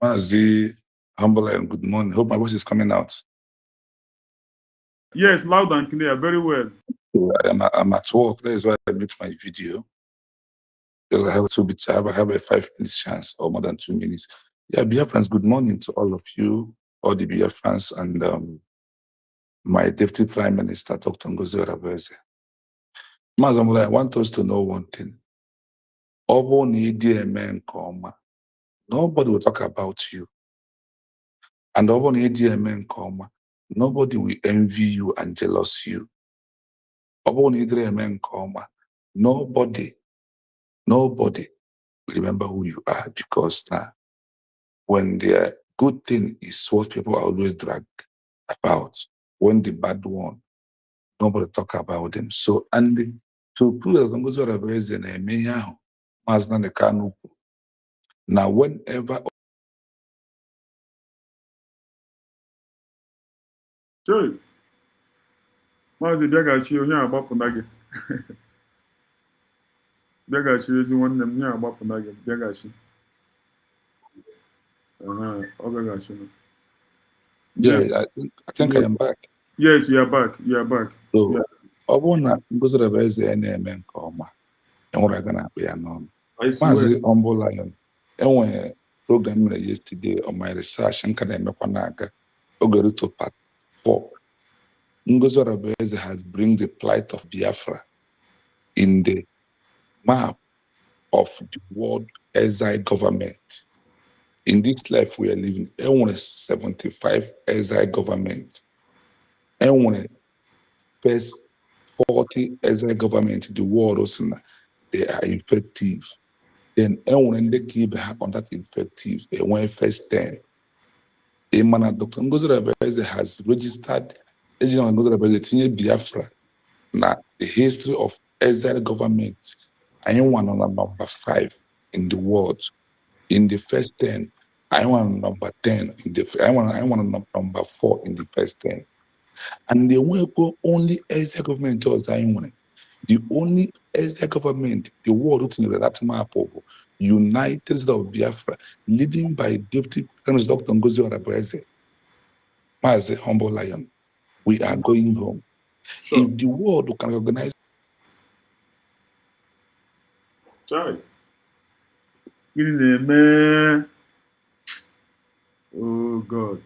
Speaker 9: Mazi, humble and good morning. Hope my voice is coming out.
Speaker 3: Yes, loud and clear, very well.
Speaker 9: I'm at work. That is why I mute my video. Because I have I have a 5 minutes chance or more than 2 minutes. Yeah, Biafrans, good morning to all of you, all the Biafrans, and my Deputy Prime Minister, Dr. Ngozi Orabueze. Mazamula, I want us to know one thing. Nobody will talk about you. And nobody will envy you and jealous you. Nobody will remember who you are, because now, when the good thing is what people always drag about, when the bad one, nobody talk about them. So, and to prove that Ngozi Orabueze na-eme ihe ahụ, Maazị Nnamdi Kanu kwuru, na whenever
Speaker 3: Sure. Maazị bịaghachi onye agbapụna gị. Bịaghachi ezi nwanne m, onye agbapụna gị, bịaghachi. Ọ bịaghachi.
Speaker 9: Yeah, I think I am back.
Speaker 3: Yes, you are back. You are back.
Speaker 9: So, ọ bụrụ na Ngozi Orabueze na-eme nke ọma, enwere aga na-akpụ ya n'ọnụ. Maazị Humble Lion, enwere program mere yesterday on my research, nka na-emekwa na-aga oge ruto part 4. Ngozi Orabueze has bring the plight of Biafra in the map of the world exile government. In this life we are living, enwere 75 exile government. Enwere first 40 exile government in the world also, they are effective. Then when they keep on that effective, they went first 10. Emana Dr. Ngozi Orabueze has registered Ngozi Orabueze tinye Biafra na the history of exile government. I want on number 5 in the world. In the first 10, I want number 10 in the I want number 4 in the first 10. And they won't go only exile government does I want. The only exile government, the world in that map of United States of Biafra, leading by Deputy Prime Minister Dr. Ngozi Orabueze, as a Humble Lion, we are going home. Sure. If the world can organize.
Speaker 3: Sorry. Man. Oh God.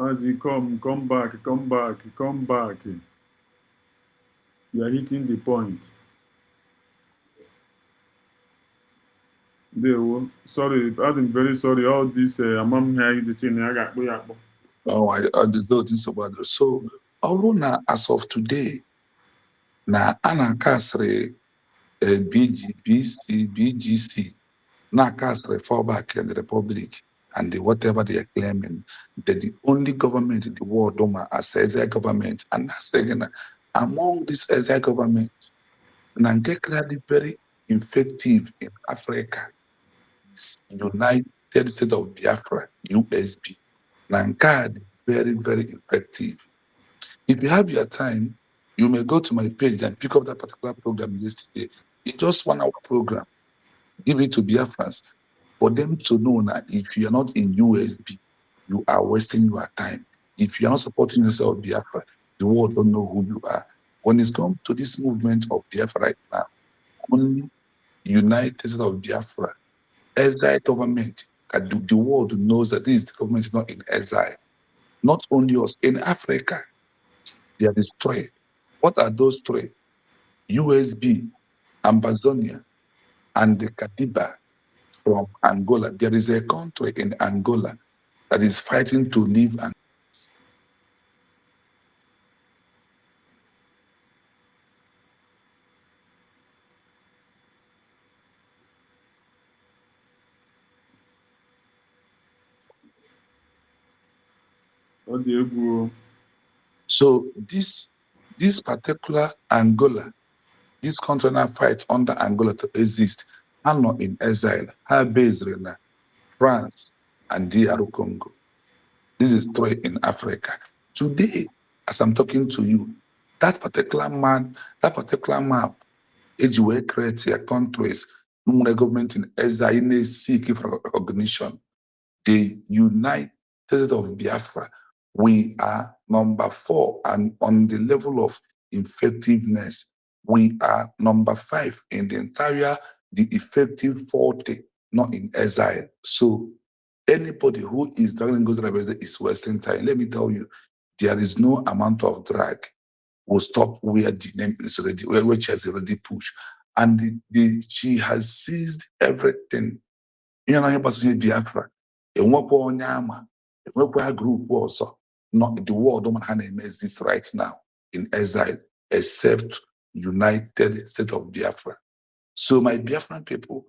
Speaker 3: As he come back. You are hitting the point. Sorry, I'm very sorry. All this, I'm here the thing. I got.
Speaker 9: Oh, I did not think about it. So, although as of today, na ana kasre BGC, na kasre fallback in the Republic, and whatever they are claiming, that the only government in the world as Exile government, and again, among this Exile government, Nangekla very effective in Africa is United States of Biafra, USB. Nankad very, very effective. If you have your time, you may go to my page and pick up that particular program yesterday. It's just 1 hour program. Give it to Biafrans for them to know that if you are not in USB, you are wasting your time. If you are not supporting yourself, Biafra, the world don't know who you are. When it's come to this movement of Biafra right now, only United States of Biafra, exile government, the world knows that this government is not in exile. Not only us, in Africa, they are destroyed. What are those 3? USB, Amazonia, and the Kadiba from Angola. There is a country in Angola that is fighting to live and so this particular Angola, this country now fight under Angola to exist. I'm not in exile. I'm based in France and DR Congo. This is 3 in Africa. Today, as I'm talking to you, that particular map, is where creates countries, government in exile, seeking for recognition. The United States of Biafra we are number 4, and on the level of effectiveness, we are number 5 in the entire, the effective 40, not in Exile. So anybody who is dragging Ngozi Orabueze is wasting time. Let me tell you, there is no amount of drag will stop where the name is already, where she has already pushed. And she has seized everything. You know, Biafra, a group also, not the world don't exist right now in Exile, except United State of Biafra. So my Biafran people,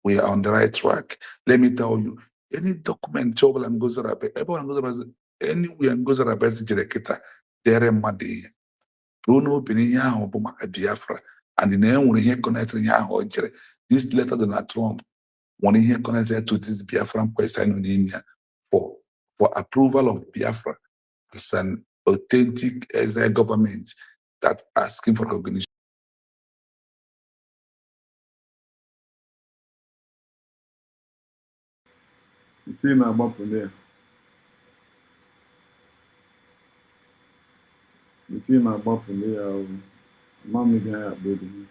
Speaker 9: we are on the right track. Let me tell you, any document trouble and goes up, anywhere and goes up as Jerekita, there money. Bruno Beniya bụ maka Biafra, and na enwere ihe connected ihe ahụ jere. This letter Donald Trump nwere ihe connected to this Biafran question for approval of Biafra as an authentic Exile government that asking for recognition.
Speaker 3: Iti na-agbapụli ya. Iti na-agbapụli ya ahụ. Mama ga ya akpọrọ.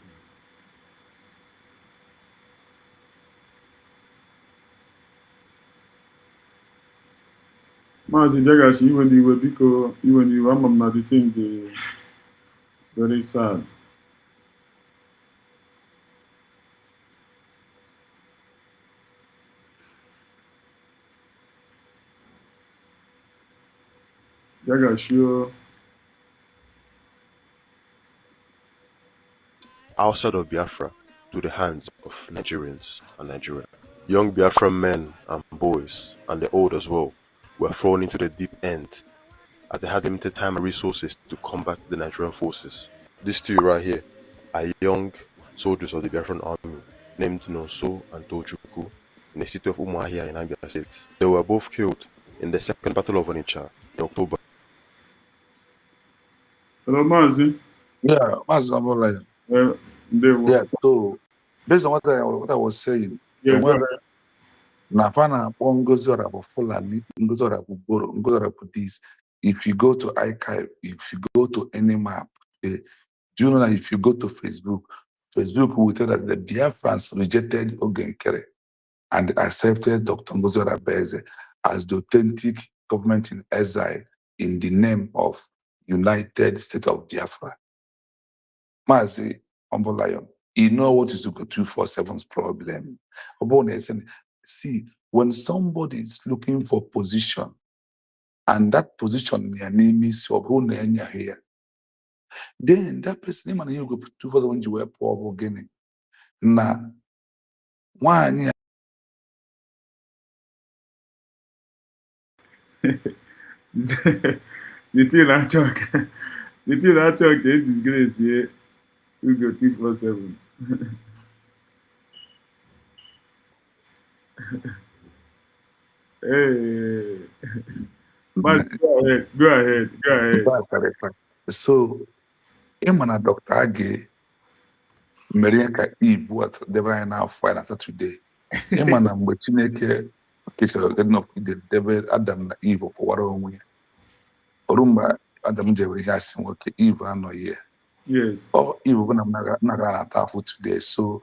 Speaker 3: Maazị Bịagashi iwe n'iwe biko iwe n'iwe ama m na the thing dị very sad. Bịagashi
Speaker 8: outside of Biafra to the hands of Nigerians and Nigeria. Young Biafran men and boys, and the old as well, were thrown into the deep end as they had limited time and resources to combat the Nigerian forces. These two right here are young soldiers of the Biafran army named Nonso and Tochukwu in the city of Umuahia in Abia State. They were both killed in the Second Battle of Onitsha in October.
Speaker 3: Hello, Maazị.
Speaker 9: Yeah, Maazị Abolayo. Yeah, so based on what I was saying, Nafana Ngozi Orabueze Fulani, Ngozi Orabueze Boro, Ngozi Orabueze this. If you go to archive, if you go to any map, do you know that if you go to Facebook will tell us that Biafrans rejected Ogenkere and accepted Dr. Ngozi Orabueze as the authentic government in Exile in the name of United State of Biafra. Mazi Ombolayo, you know what is the 247's problem. See, when somebody is looking for position, and that position your name is here, then that person name and you go 247 you were poor beginning. Now, one
Speaker 3: the thing I talk is disgrace here. We go 247. Hey, but go ahead.
Speaker 9: So, Imana Dr. Age, Mariaka Eve, what the Brian now Friday Saturday. Imana Mbechineke, getting of the devil Adam Eve or what Orumba Adam Jerry has what Eve and no year.
Speaker 3: Yes.
Speaker 9: Or Eve when I'm not tafu today. So,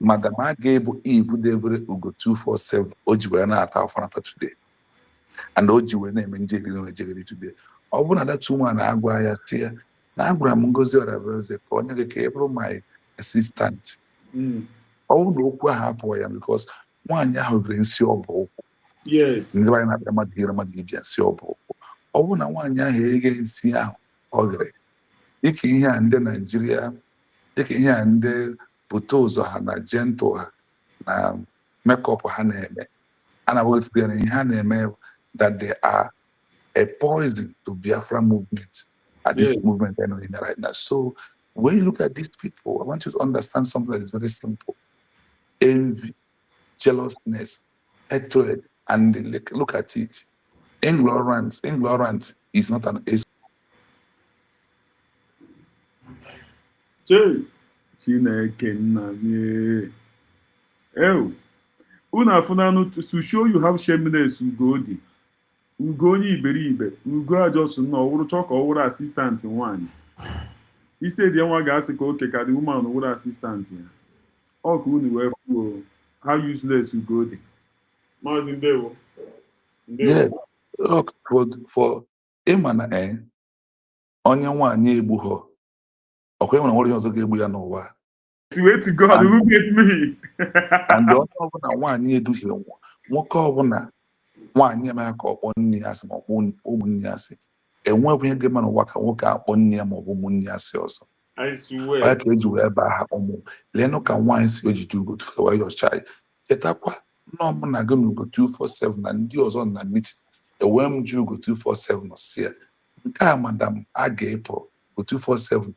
Speaker 9: Madam Age, Eve, they will go 247, Ojiwana at today. And Oji name and Jerry today. Ọ bụ na that woman na-agwa ya tie na agwara m Ngozi Orabueze ka onye gị ka ị bụrụ my assistant. Ọ bụ na okwu ahụ apụọ ya because nwaanyị ahụ bere nsi ọbụ ụkwụ.
Speaker 3: Yes.
Speaker 9: Ndị anyị na-abịa mmadụ ibia nsi ọbụ ụkwụ. Ọ bụ na nwaanyị ahụ eghe nsi ahụ ọ gere dịka ihe a ndị Naijiria, dịka ihe a ndị pụta ụzọ ha na gentle ha na makeup ha na-eme a na-agwagịtụrụ na ihe ha na-eme that they are a poison to Biafra movement at this movement right now. So when you look at these people, I want you to understand something that is very simple. Envy, jealousness, hatred, and look at it. Ignorance is not an issue.
Speaker 3: To show you how shameless Ugodi. Ugo onye iberibe, Ugo ajọsụ nọ ọwụrụ chọ ka ọ wụrụ asistant nwaanyị. Instead ya nwa ga-asị ka oke ka the woman wụrụ assistant ya. Ọ ka unu wee fuo how useless Ugo dị. Maazị Ndewo.
Speaker 9: Yeah, look, for him and onye nwaanyị egbu ha. Ọkwa enwere nwere ọzọ ga-egbu ya n'ụwa.
Speaker 3: Swear to God, who made me?
Speaker 9: And onye ọbụla nwaanyị eduhie nwoke ọbụla nwaanyị eme ka ọkpọ nne ya asị ma ọkpọ ụmụnne ya asị. Enweghị ihe dị mma n'ụwa ka nwoke akpọ nne ya ma ọ bụ ụmụnne ya asị ọzọ.
Speaker 3: I swear.
Speaker 9: Onye ka eji wee baa ha ụmụ. Leenụ ka nwaanyị si ejide ugo tụfewa ya ọcha. Chetakwa na ọ bụ na gị n'ugo 247 na ndị ọzọ na meeting. Enwe m ji ugo 247 nọ si ya. Nke a madam a ga-epụ ugo 247.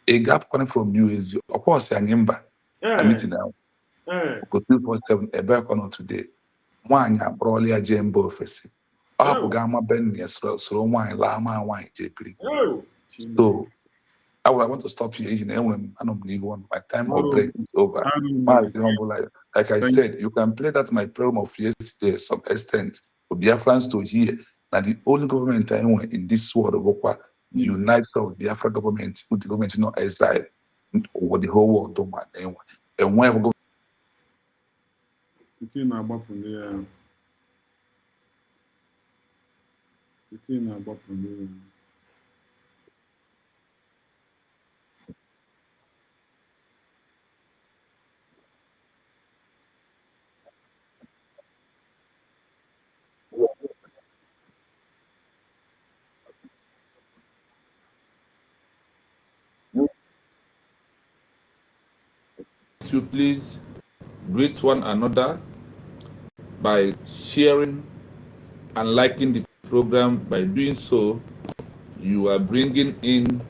Speaker 9: Ị ga-apụkwana from USG. Ọkwa ọsị anyị mba. Na meeting ahụ. Ugo 247 ebe akwa nọ today. Nwaanyị akpọrọla ya jee mba ofesi. Ọ hapụga ama benni ya soro nwaanyị laa ma nwaanyị jee biri. So I want to stop here. I don't believe one. My time of break is over. Like I said, you can play that my program of yesterday to some extent. For Biafrans to hear that the only government in this world of unite of Biafra government with the government not exile over the whole world. Don't mind anyway. And when we go,
Speaker 3: it's in our bottom. It's in our bottom.
Speaker 9: to please greet one another by sharing and liking the program. By doing so, you are bringing in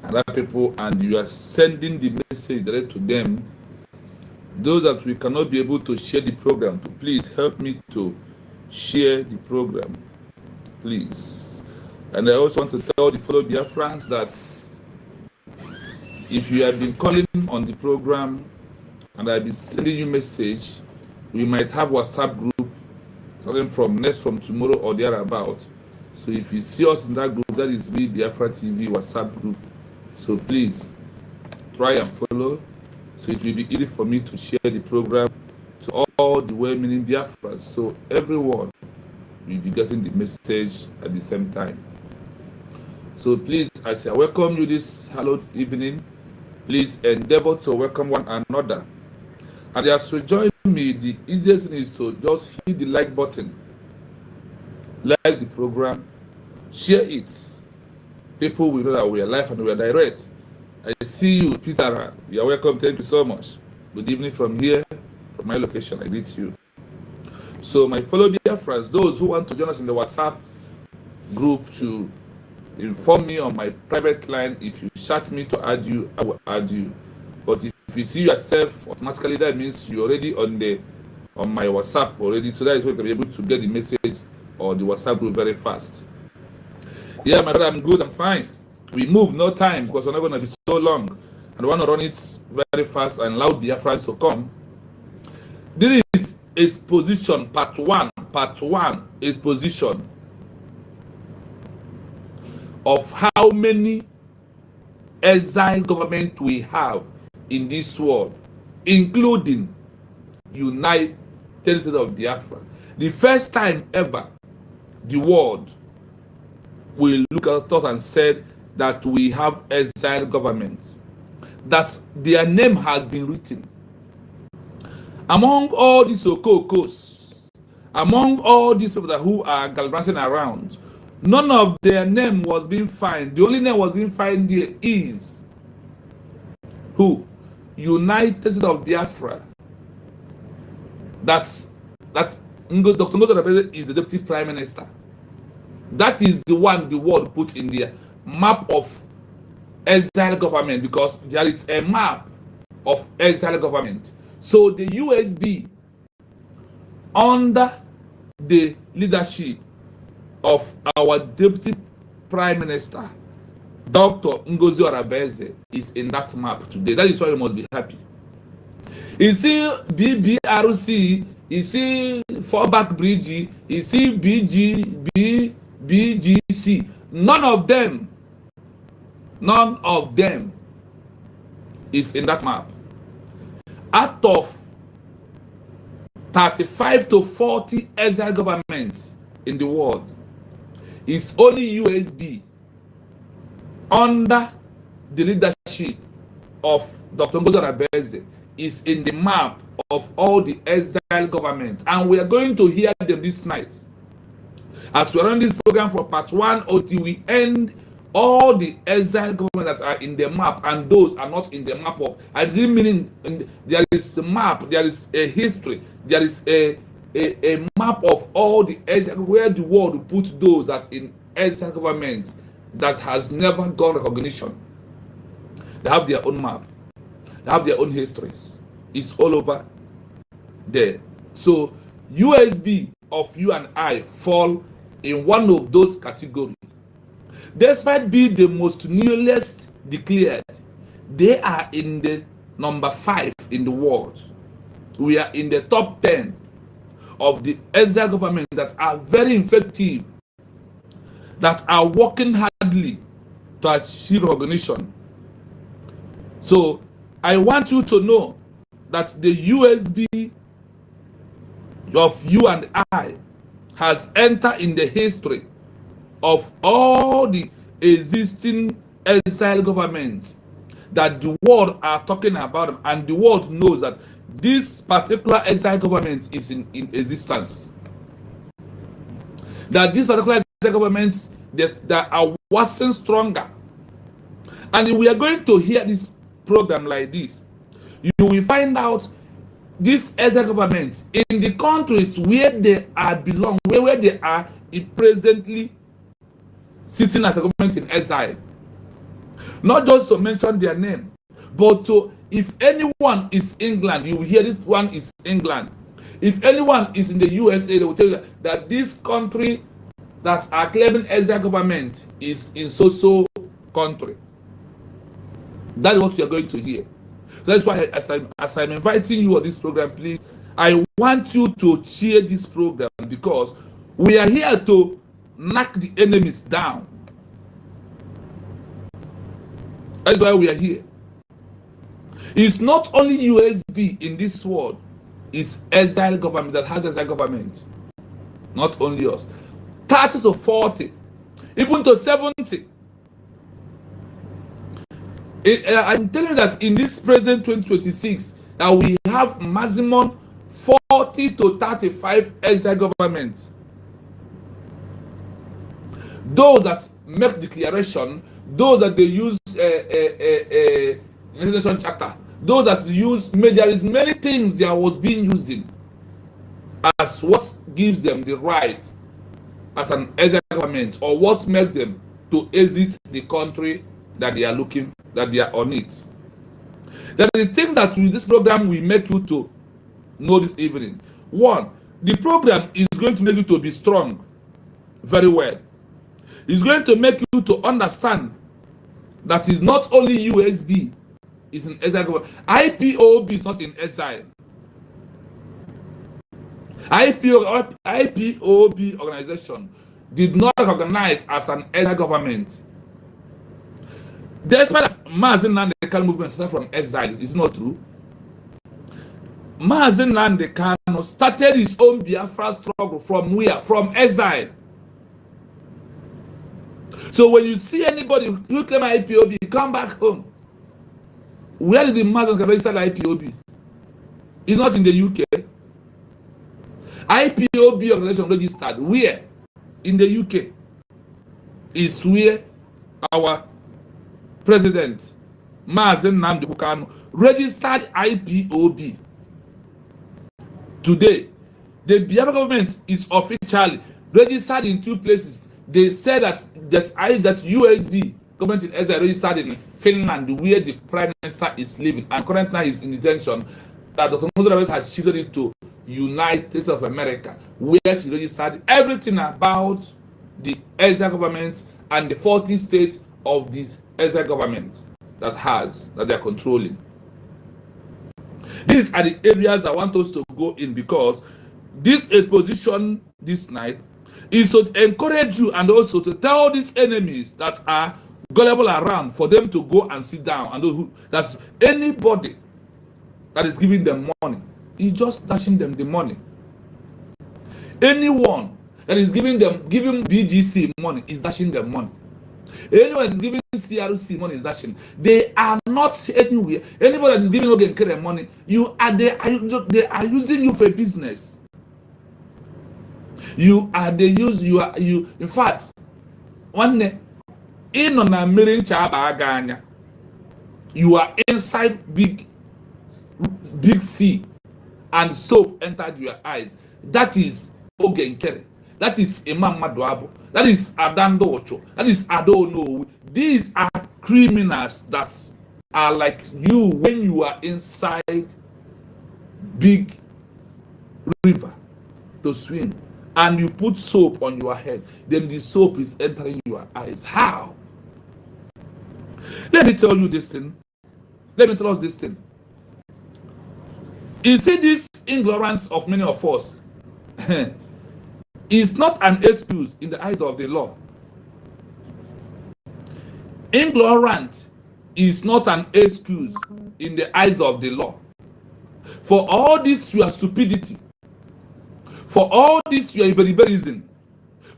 Speaker 9: other people and you are sending the message direct to them. Those that we cannot be able to share the program, please help me to share the program, please. And I also want to tell the fellow Biafrans that if you have been calling on the program and I've been sending you message, we might have WhatsApp group starting from tomorrow or thereabout. So if you see us in that group, that is we Biafra TV WhatsApp group. So please try and follow, so it will be easy for me to share the program to all the well-meaning Biafrans. So everyone will be getting the message at the same time. So please, as I welcome you this hallowed evening, please endeavor to welcome one another. And as you join me, the easiest thing is to just hit the like button, like the program, share it. People will know that we are live and we are direct. I see you, Peter. You are welcome. Thank you so much. Good evening from here, from my location. I greet you. So my fellow Biafrans, those who want to join us in the WhatsApp group to inform me on my private line, if you chat me to add you, I will add you. But if you see yourself automatically, that means you're already on my WhatsApp already. So that is why you can be able to get the message or the WhatsApp group very fast. Yeah, my brother, I'm good, I'm fine. We move, no time, because we're not going to be so long. And I want to run it very fast and allow Biafrans to come. This is exposition, part one. Part one, exposition of how many exile government we have in this world, including United States of Biafra. The first time ever the world will look at us and said that we have exile government, that their name has been written. Among all these Okokos, among all these people who are galvanizing around, none of their name was being found. The only name was being found there is who? United States of Biafra. Dr. Ngozi Orabueze is the Deputy Prime Minister. That is the one the world put in the map of exile government, because there is a map of exile government. So the USB, under the leadership of our Deputy Prime Minister, Dr. Ngozi Orabueze, is in that map today. That is why you must be happy. You see, BBRC you see Fallback Bridge, you see BGC. None of them is in that map. Out of 35 to 40 exile governments in the world, it's only USB under the leadership of Dr. Ngozi Orabueze is in the map of all the exile governments, and we are going to hear them this night as we run this program for part 1 until we end all the exile governments that are in the map and those are not in the map of. I didn't mean there is a map, there is a history, there is a map of all the exile, where the world put those that in exile governments that has never got recognition. They have their own map. They have their own histories. It's all over there. So USB of you and I fall in one of those categories. Despite being the most newest declared, they are in the number 5 in the world. We are in the top 10 of the exile government that are very effective, that are working hardly to achieve recognition. So I want you to know that the USB of you and I has entered in the history of all the existing exile governments that the world are talking about, and the world knows that this particular exile government is in existence. That this particular exile government that are worsening stronger. And we are going to hear this program like this. You will find out these exile governments in the countries where they are belong, where they are presently sitting as a government in exile. Not just to mention their name, but to, if anyone is England, you will hear this one is England. If anyone is in the USA, they will tell you that this country that are claiming exile government is in so country. That's what you are going to hear. So that's why as I'm inviting you on this program, please, I want you to share this program, because we are here to knock the enemies down. That's why we are here. It's not only USB in this world, it's exile government that has exile government. Not only us. 30 to 40, even to 70. I'm telling you that in this present 2026, we have maximum 40 to 35 exile governments. Those that make declaration, those that they use international charter, those that use, there is many things that was being using as what gives them the right as an exile government, or what makes them to exit the country that they are looking, that they are on it. There is things that with this program we make you to know this evening. One, the program is going to make you to be strong very well. It's going to make you to understand that it's not only USB is in exile government. IPOB is not in exile. IPOB organization did not recognize as an exile government. Despite that, Mazi Nnamdi Kanu movement started from exile. It's not true. Mazi Nnamdi Kanu started his own Biafra struggle from where? From exile. So when you see anybody who claim IPOB, come back home. Where did the Mazi Nnamdi start IPOB? It's not in the UK. IPOB organization registered where? In the UK. Is where our president Mazi Nnamdi Kanu registered IPOB. Today, the Biafra government is officially registered in 2 places. They said that USB government in exile registered in Finland, where the prime minister is living, and currently is in detention. That Dr. Ngozi Orabueze has shifted it to United States of America, where she registered everything about the exile government and the 40 states of the exile government that they are controlling. These are the areas I want us to go in, because this exposition this night is to encourage you and also to tell these enemies that are gullible around for them to go and sit down, and that's anybody that is giving them money is just dashing them the money. Anyone that is giving BGC money is dashing them money. Anyone that is giving CRC money is dashing. They are not anywhere. Anybody that is giving Ogenkere money, they are using you for a business. In fact, one day, in on a mirror chaba, you are inside big sea, and soap entered your eyes. That is Ogenkere. That is Imam Maduabo. That is Adando Ocho. That is Adono. These are criminals that are like you when you are inside big river to swim, and you put soap on your head. Then the soap is entering your eyes. How? Let me tell you this thing. Let me tell us this thing. You see, this ignorance of many of us is not an excuse in the eyes of the law. Ignorance is not an excuse in the eyes of the law. For all this your stupidity, for all this your iberiberism,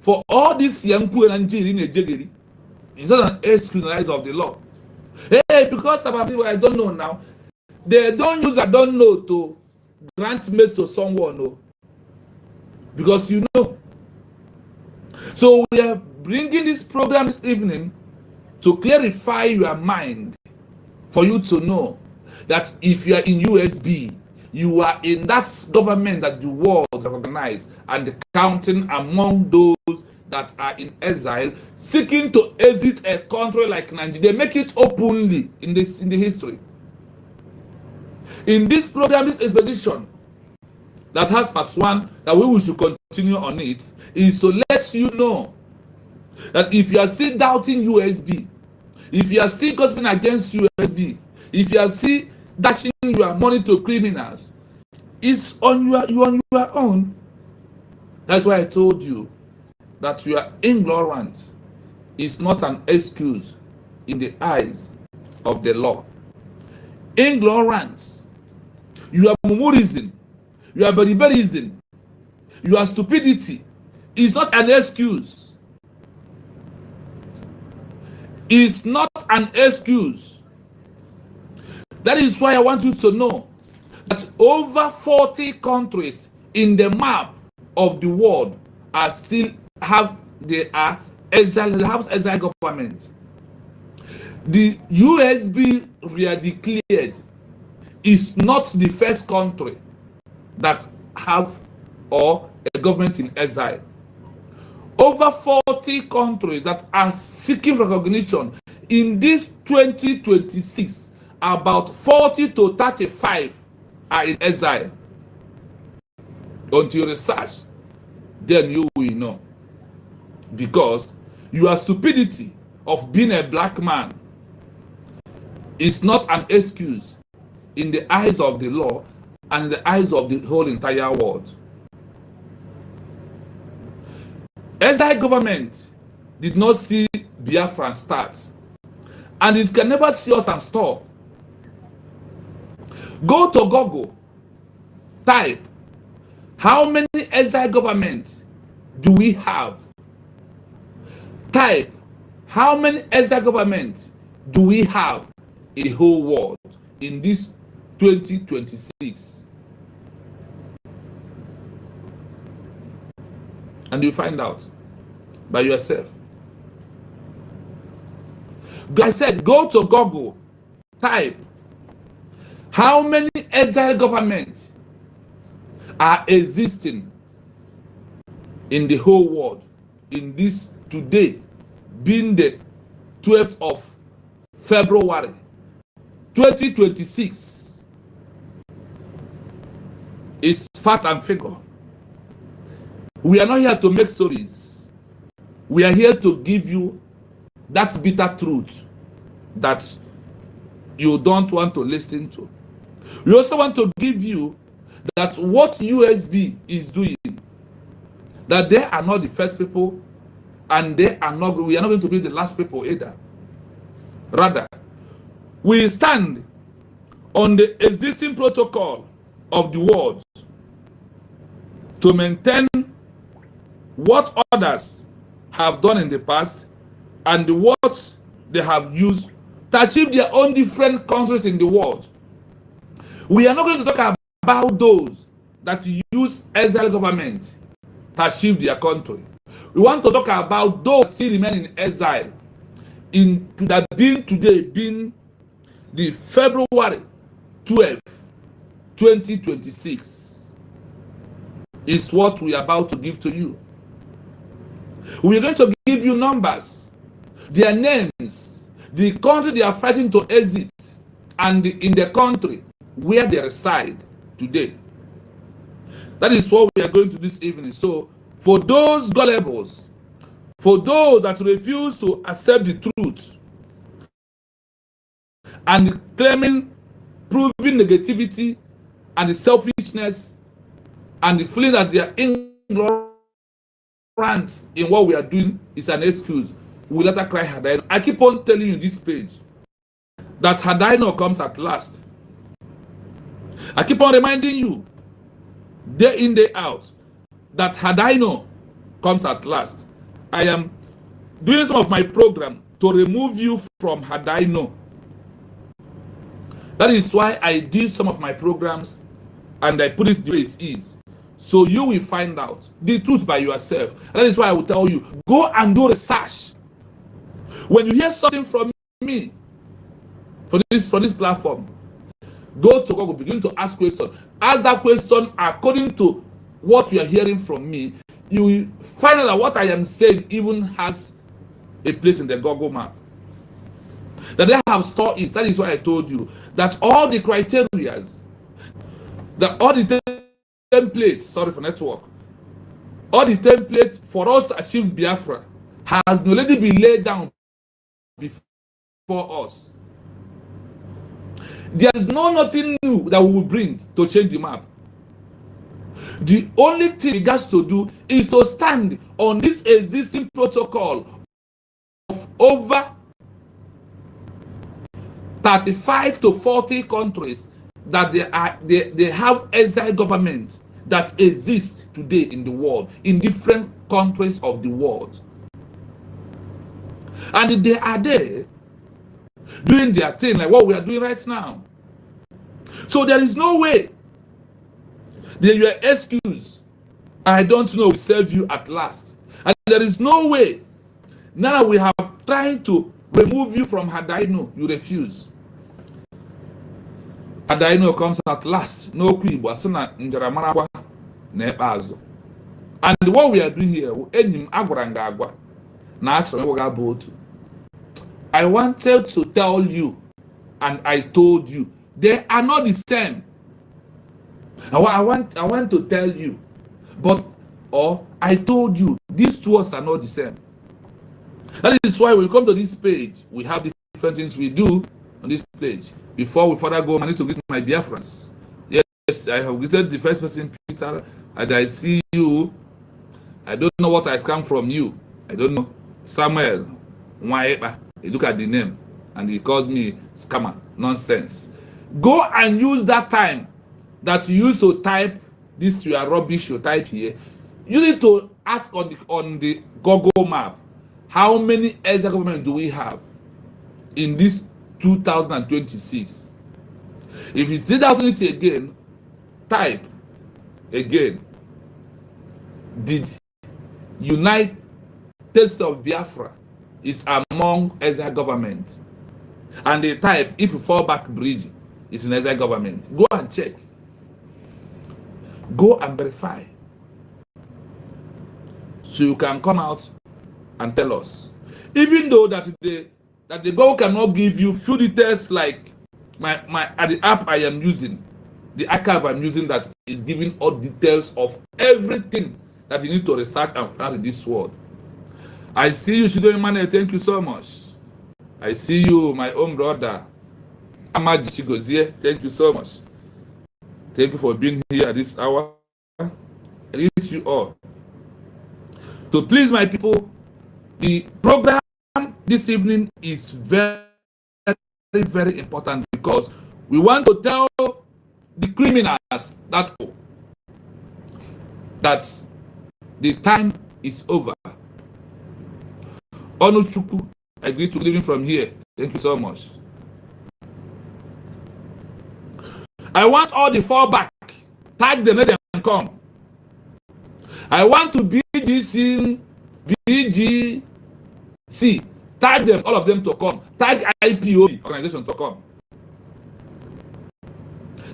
Speaker 9: for all this yanku and jiri, it's not an excuse in the eyes of the law. Hey, because about people I don't know now, they don't use I don't know to grant mercy to someone, no. Because you know. So we are bringing this program this evening to clarify your mind, for you to know that if you are in USB, you are in that government that the world recognizes and counting among those that are in exile, seeking to exit a country like Nigeria. They make it openly in the history. In this program, this expedition that has part 1, that we should continue on it, is to let you know that if you are still doubting USB, if you are still gossiping against USB, if you are still dashing your money to criminals, it's on your own. That's why I told you that you are ignorant is not an excuse in the eyes of the law. Ignorance, you are mumurism, you are beriberism, you are stupidity is not an excuse. It's not an excuse. That is why I want you to know that over 40 countries in the map of the world are still exile government. The USB re-declared is not the first country that have or a government in exile. Over 40 countries that are seeking recognition in this 2026, about 40 to 35 are in exile. Until research, then you will know. Because your stupidity of being a black man is not an excuse in the eyes of the law and in the eyes of the whole entire world. Exile government did not see Biafra start, and it can never see us and stop. Go to Google, type, how many exile governments do we have? Type, how many exile governments do we have in the whole world in this 2026? And you find out by yourself. I said, go to Google, type, how many exile governments are existing in the whole world in this today, being the 12th of February 2026. It's fact and figure. We are not here to make stories. We are here to give you that bitter truth that you don't want to listen to. We also want to give you that what USB is doing, that they are not the first people, and we are not going to be the last people either. Rather, we stand on the existing protocol of the world to maintain what others have done in the past and what they have used to achieve their own different countries in the world. We are not going to talk about those that use Exile government to achieve their country. We want to talk about those still remain in exile, being the February 12, 2026 is what we are about to give to you. We are going to give you numbers, their names, the country they are fighting to exit, and in the country where they reside today. That is what we are going to this evening. So, for those gullibles, for those that refuse to accept the truth and claiming, proving negativity and the selfishness and the feeling that they are ignorant in what we are doing is an excuse, we let her cry Hadaino. I keep on telling you this page that Hadaino comes at last. I keep on reminding you day in, day out that Hadaino comes at last. I am doing some of my program to remove you from Hadaino. That is why I did some of my programs and I put it the way it is. So you will find out the truth by yourself. And that is why I will tell you, go and do research. When you hear something from me, from this platform, go to Google, begin to ask questions. Ask that question according to what you are hearing from me. You will find out that what I am saying even has a place in the Google map. That they have stored it. That is why I told you that all the criteria, that all the templates, sorry for network, all the templates for us to achieve Biafra has already been laid down before us. There is nothing new that we will bring to change the map. The only thing we got to do is to stand on this existing protocol of over 35 to 40 countries that they have exile governments that exist today in the world, in different countries of the world. And they are there doing their thing like what we are doing right now. So there is no way that your excuse, I don't know, will serve you at last. And there is no way, now we have tried to remove you from Hadaino, you refuse. Hadaino comes at last. No kwibo asina njaramanakwa na epazo. And what we are doing here, enyim agwaranga agwa na achoro ga botu. I wanted to tell you, and I told you, they are not the same. I want to tell you, but I told you, these two are not the same. That is why we come to this page. We have different things we do on this page. Before we further go, I need to greet my Biafrans. Yes, I have greeted the first person, Peter, and I see you. I don't know what has come from you. I don't know. Samuel, Mwaeba. He look at the name and he called me scammer. Nonsense. Go and use that time that you used to type this your rubbish you type here. You need to ask on the Google map, how many exile government do we have in this 2026? If you see that opportunity again, type again. Did United States of Biafra is among exile government? And they type, if you fall back bridge, it's an exile government. Go and check. Go and verify. So you can come out and tell us. Even though that the Google cannot give you few details like the app I am using, the archive I'm using that is giving all details of everything that you need to research and find in this world. I see you, Shidori Mane. Thank you so much. I see you, my own brother, Amaji Chigozie. Thank you so much. Thank you for being here at this hour. I greet you all. To please my people, the program this evening is very, very important because we want to tell the criminals that the time is over. Onuchuku, I agree to leaving from here. Thank you so much. I want all the fallback. Tag them, let them come. I want to BGC, tag them, all of them to come. Tag IPO organization to come.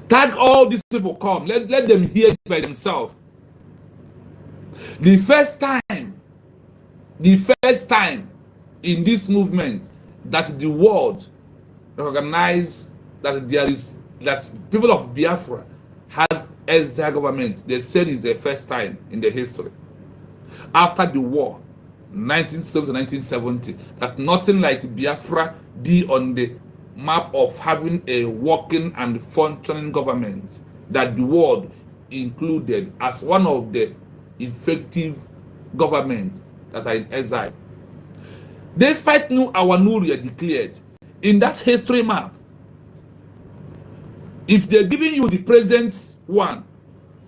Speaker 9: Tag all these people come. Let them hear it by themselves. The first time in this movement that the world recognize that that people of Biafra has exile government, they said it's the first time in the history after the war 1970 1970 that nothing like Biafra be on the map of having a working and functioning government that the world included as one of the effective government that are in exile. Despite our Nuria declared in that history map, if they're giving you the present one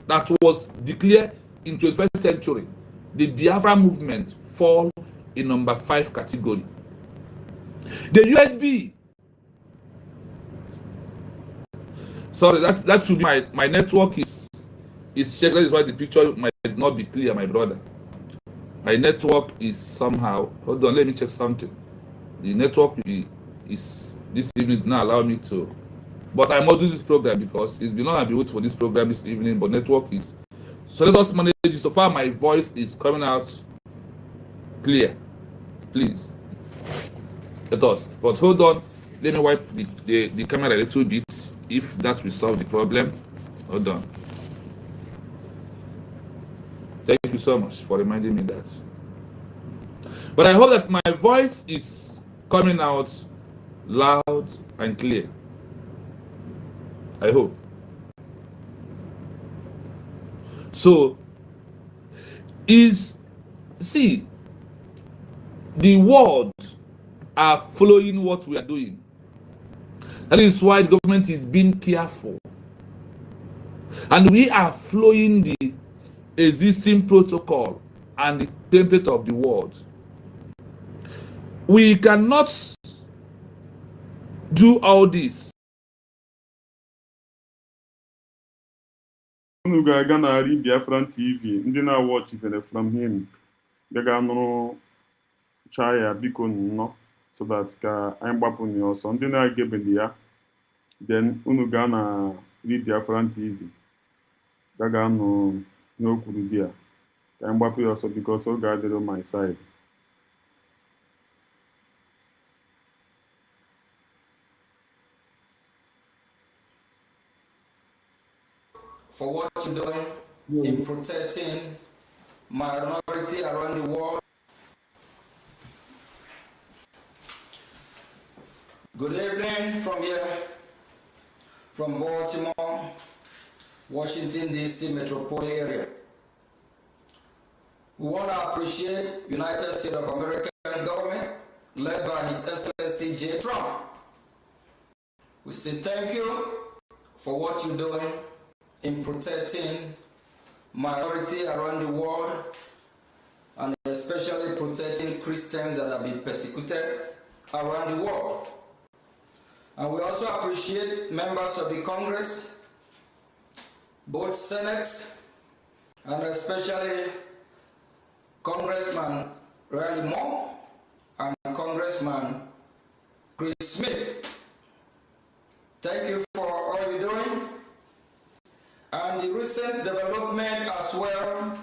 Speaker 9: that was declared in 21st century, the Biafra movement fall in number 5 category. The USB, sorry, that should be my network is checked. That is why the picture might not be clear, my brother. My network is somehow, hold on, let me check something. The network is this evening not allow me to, but I must do this program because it's been on and be waiting for this program this evening, but network is, so let us manage it. So far my voice is coming out clear, please. Let us, but hold on, let me wipe the camera a little bit, if that will solve the problem. Hold on. Thank you so much for reminding me that. But I hope that my voice is coming out loud and clear. I hope. So, see, the world are following what we are doing. That is why the government is being careful. And we are following the existing protocol and the template of the world. We cannot do all this.
Speaker 3: Unu ga-aga na Biafran TV, ndị na-watch from him. Ga nụrụ chaya biko nnọọ so that ka anyị gbapụ ya ọsọ. Ndị na-agebeli ya, then unu ga na Biafran TV. Ga nụ n'okwuru bịa. Ka anyị gbapụ ya ọsọ because ọ ga-adịrị my side.
Speaker 10: For what you're doing in protecting minority around the world. Good evening from here, from Baltimore, Washington, D.C. metropolitan area. We want to appreciate United States of America government led by His Excellency J. Trump. We say thank you for what you're doing in protecting minority around the world, and especially protecting Christians that have been persecuted around the world. And we also appreciate members of the Congress, both Senates, and especially Congressman Riley Moore and Congressman Chris Smith. Thank you for all you're doing. And the recent development as well,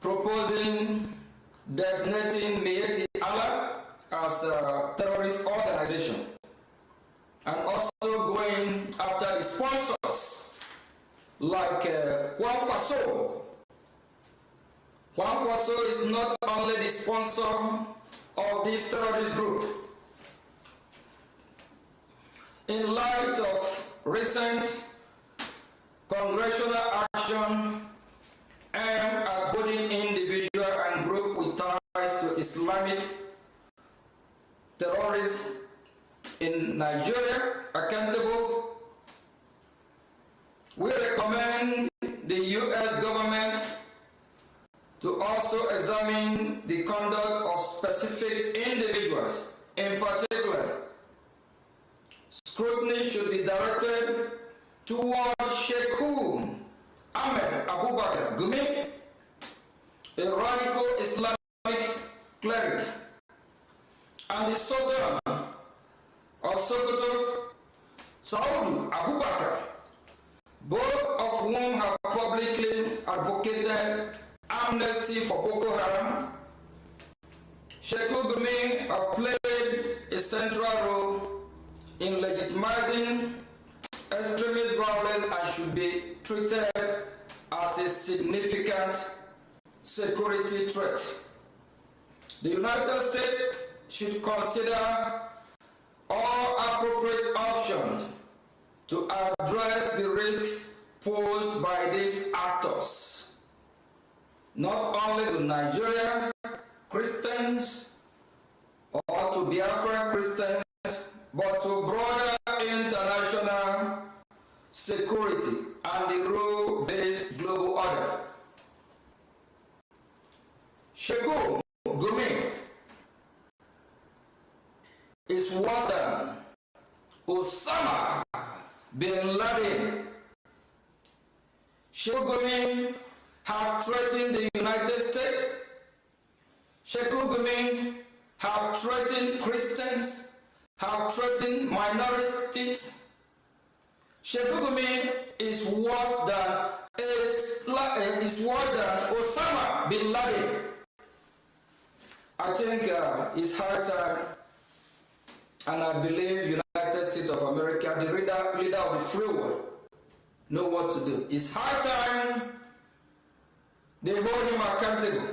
Speaker 10: proposing designating Miyetti Allah as a terrorist organization, and also going after the sponsors like Juan Kwaso. Juan Kwaso is not only the sponsor of this terrorist group. In light of recent congressional action aimed at holding individual and group with ties to Islamic terrorists in Nigeria accountable. We recommend the U.S. government to also examine the conduct of specific individuals. In particular, scrutiny should be directed towards Sheikh Ahmed Abubakar Gumi, a radical Islamic cleric, and the Sultan of Sokoto, Saud Abubakar, both of whom have publicly advocated amnesty for Boko Haram. Sheikh Gumi have played a central role in legitimizing extremist violence and should be treated as a significant security threat. The United States should consider all appropriate options to address the risk posed by these actors, not only to Nigeria Christians or to Biafra Christians, but to broader international security and the rule-based global order. Sheikh Gumi is worse than Osama bin Laden. Sheikh Gumi have threatened the United States. Sheikh Gumi have threatened Christians, have threatened minorities. Sheikh Gumi is worse than Osama bin Laden. I think it's high time, and I believe United States of America, the leader of the free world, know what to do. It's high time they hold him accountable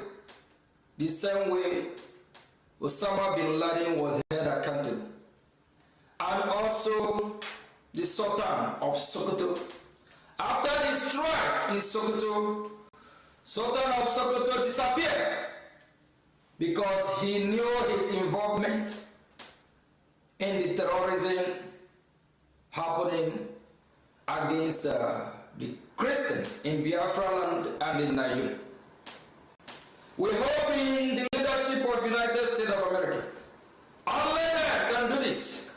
Speaker 10: the same way Osama bin Laden was held accountable. And also the Sultan of Sokoto. After the strike in Sokoto, Sultan of Sokoto disappeared because he knew his involvement in the terrorism happening against the Christians in Biafra land and in Nigeria. We hope in the leadership of the United States of America. Only them can do this.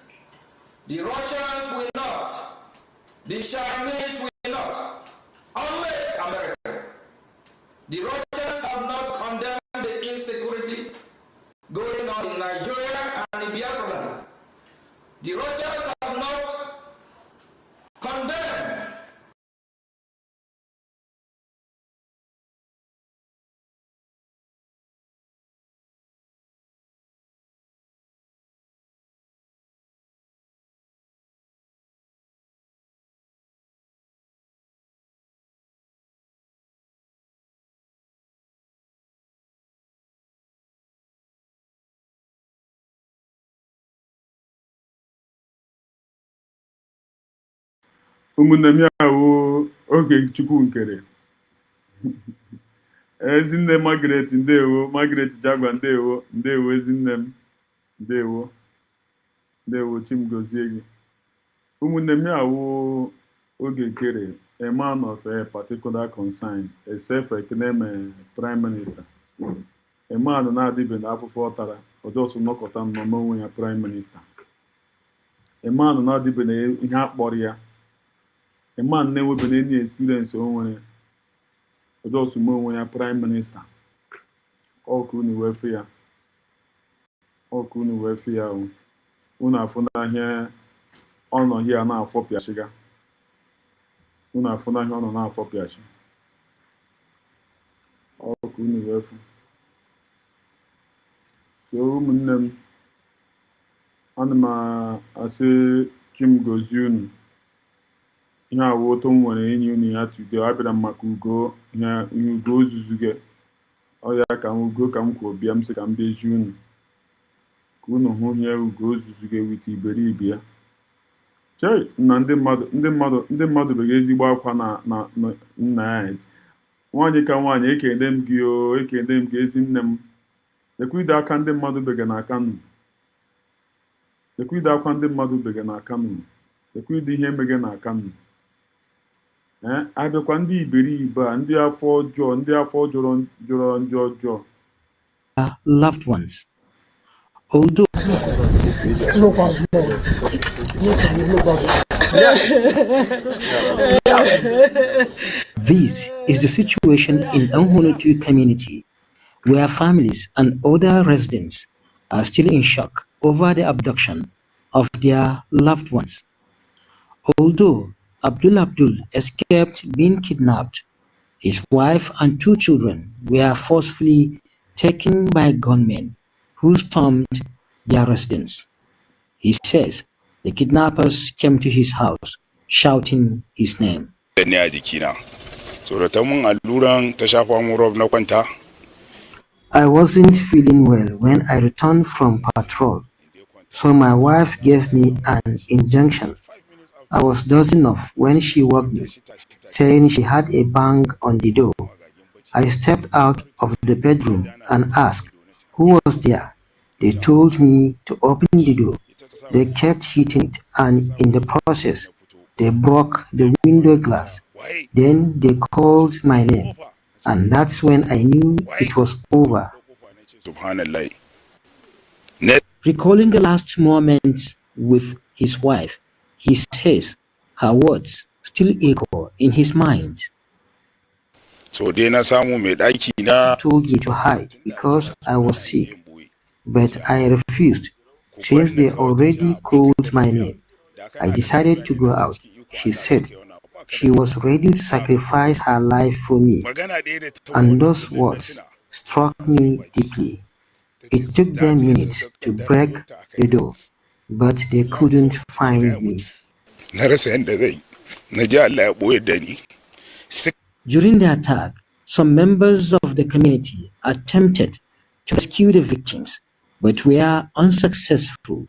Speaker 10: The Russians will not. The Chinese will not. Only America. The Russians have not condemned the insecurity going on in Nigeria and in Biafra land. The Russians have not condemned
Speaker 3: ụmụnne m ya wụ oge Chukwu nkere ezinne Margaret ndewo, Margaret Jagwa ndewo, ndewo ezinne m, ndewo ndewo, Chimgozie gị. Ụmụnne m ya wụ oge kere a man of a particular concern, a self-acclaimed prime minister, a man na-adịbeghị afụfụ ọtara ọjọọsụ nọkọta nọ n'onwe ya prime minister, a man na-adịbeghị ihe akpọrọ ya, a man na-enwebeghị any experience o nwere ọjọọsụ m onwe ya prime minister. Ọkụ unu wee fụ ya, ọkụ unu wee fụ ya, unu afụnahịa ọ nọ hịa na-afọpịachiga, unu afụnahịa ọ nọ na-afọpịachi, ọkụ unu wee fụ. So ụmụnne m, ana m asị Chimgozie unu, ihe awụ otu m nwere enyi unu ya tude, abịara m maka ugo, ihe ugo ozuzu gị, ọ ya ka m ugo ka m kwuo bịa m sị ka m beji unu ka unu hụ ihe ugo ozuzu gị wite iberibe ya. Chee na ndị mmadụ bega ezigbo akwa na nna ya. Nwaanyị ka nwaanyị ekele m gị o, ekele m gị ezi nne m. Ekwide aka ndị mmadụ bega na Kano. Ekwide akwa ndị mmadụ bega na Kano. Ekwide ihe mege na Kano. Abịakwa ndị iberibe a, ndị afọ ọjọọ jọrọ ndị ọjọọ.
Speaker 11: Loved ones. Although this is the situation in Unhonotu community, where families and other residents are still in shock over the abduction of their loved ones. Although Abdul escaped being kidnapped, his wife and 2 children were forcefully taken by gunmen who stormed their residence. He says the kidnappers came to his house shouting his name. I wasn't feeling well when I returned from patrol, so my wife gave me an injunction. I was dozing off when she woke me, saying she had a bang on the door. I stepped out of the bedroom and asked who was there. They told me to open the door. They kept hitting it, and in the process, they broke the window glass. Then they called my name, and that's when I knew it was over. Recalling the last moments with his wife, he says her words still echo in his mind. She told me to hide because I was sick, but I refused since they already called my name. I decided to go out. She said she was ready to sacrifice her life for me, and those words struck me deeply. It took them minutes to break the door, but they couldn't find me. During the attack, some members of the community attempted to rescue the victims, but were unsuccessful.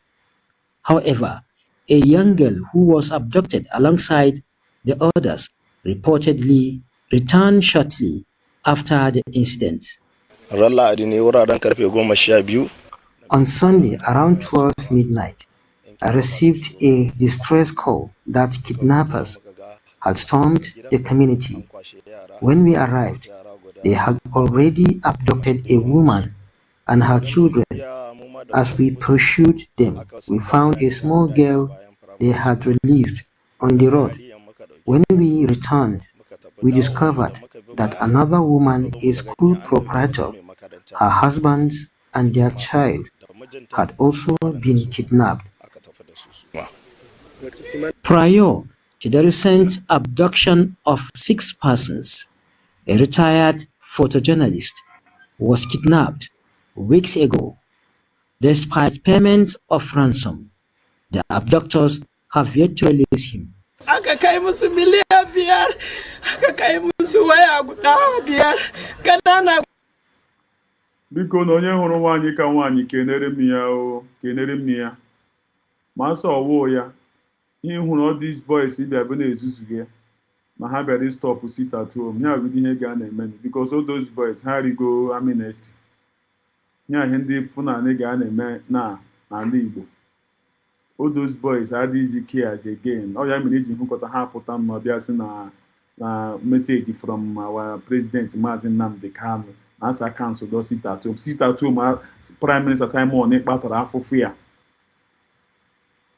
Speaker 11: However, a young girl who was abducted alongside the others reportedly returned shortly after the incident. On Sunday around 12 midnight, I received a distress call that kidnappers had stormed the community. When we arrived, they had already abducted a woman and her children. As we pursued them, we found a small girl they had released on the road. When we returned, we discovered that another woman, a school proprietor, her husband, and their child had also been kidnapped. Prior to the recent abduction of 6 persons, a retired photojournalist was kidnapped weeks ago. Despite payments of ransom, the abductors have yet to release him.
Speaker 2: Aka kai musu miliyan 5, aka kai musu waya guda 5, kanana.
Speaker 3: Biko na onye hụrụ nwaanyị ka nwaanyị kenere m ya o, kenere m ya. Ma asọ ọwụ ya, ihe hụrụ all these boys bịa bụ na-ezuzu gị, na ha bịara stop sit at home. Ya bụ ihe ga na-eme because all those boys ha rigo amnesty. Ya ihe ndị Fulani ga na-eme na ndị Igbo. All those boys adịghịzi cares again. Ọ ya mere eji hụkọta ha pụta ma bịa sị na message from our president Maazị Nnamdi Kanu. Asa council do sit at home. Sit at home, Prime Minister Simon Ekpatara afụfụ ya.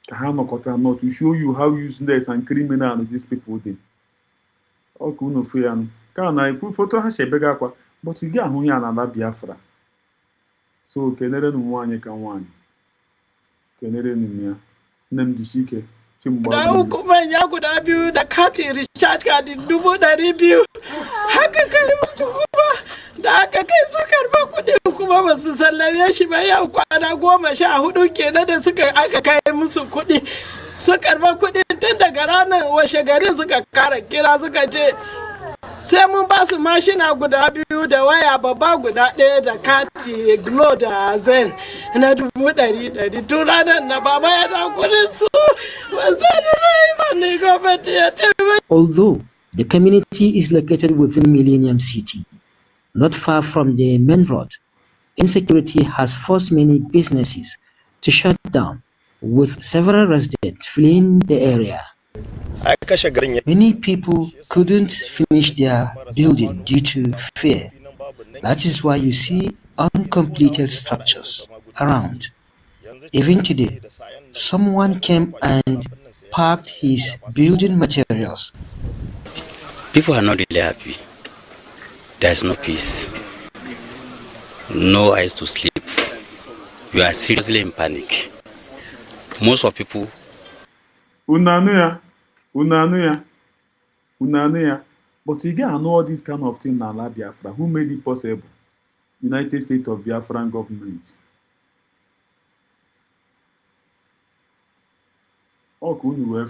Speaker 3: Ka ha nọkọta not to show you how useless and criminal these people dey. Ọ ka unu fụ ya nụ. Ka na foto ha shebega akwa, but ị ga-ahụ ya na Biafra. So kenere nụ nwaanyị ka nwaanyị. Kenere nụ ya. Nne m jisi ike.
Speaker 2: Da hukumar ya guda 2 da katin Richard kadin 200,000. Haka kai musu kuma da aka kai su karba kuɗi kuma ba su sallame shi ba, yau kwana 14 kenan da aka kai musu kuɗi. Su karba kuɗi tun daga ranar washe gari suka kara kira suka ce Sai mun ba su mashina guda biyu da waya babba guda ɗaya da kati glo da zen na 100,000 tun ranar na baba ya da kudin su.
Speaker 11: Although the community is located within Millennium City, not far from the main road, insecurity has forced many businesses to shut down, with several residents fleeing the area. Many people couldn't finish their building due to fear. That is why you see uncompleted structures around. Even today, someone came and packed his building materials.
Speaker 12: People are not really happy. There's no peace, no eyes to sleep. You are seriously in panic. Most of people.
Speaker 3: Unanuya. But you get know all this kind of thing na ala Biafra. Who made it possible? United States of Biafran government. Ọkụ unu wee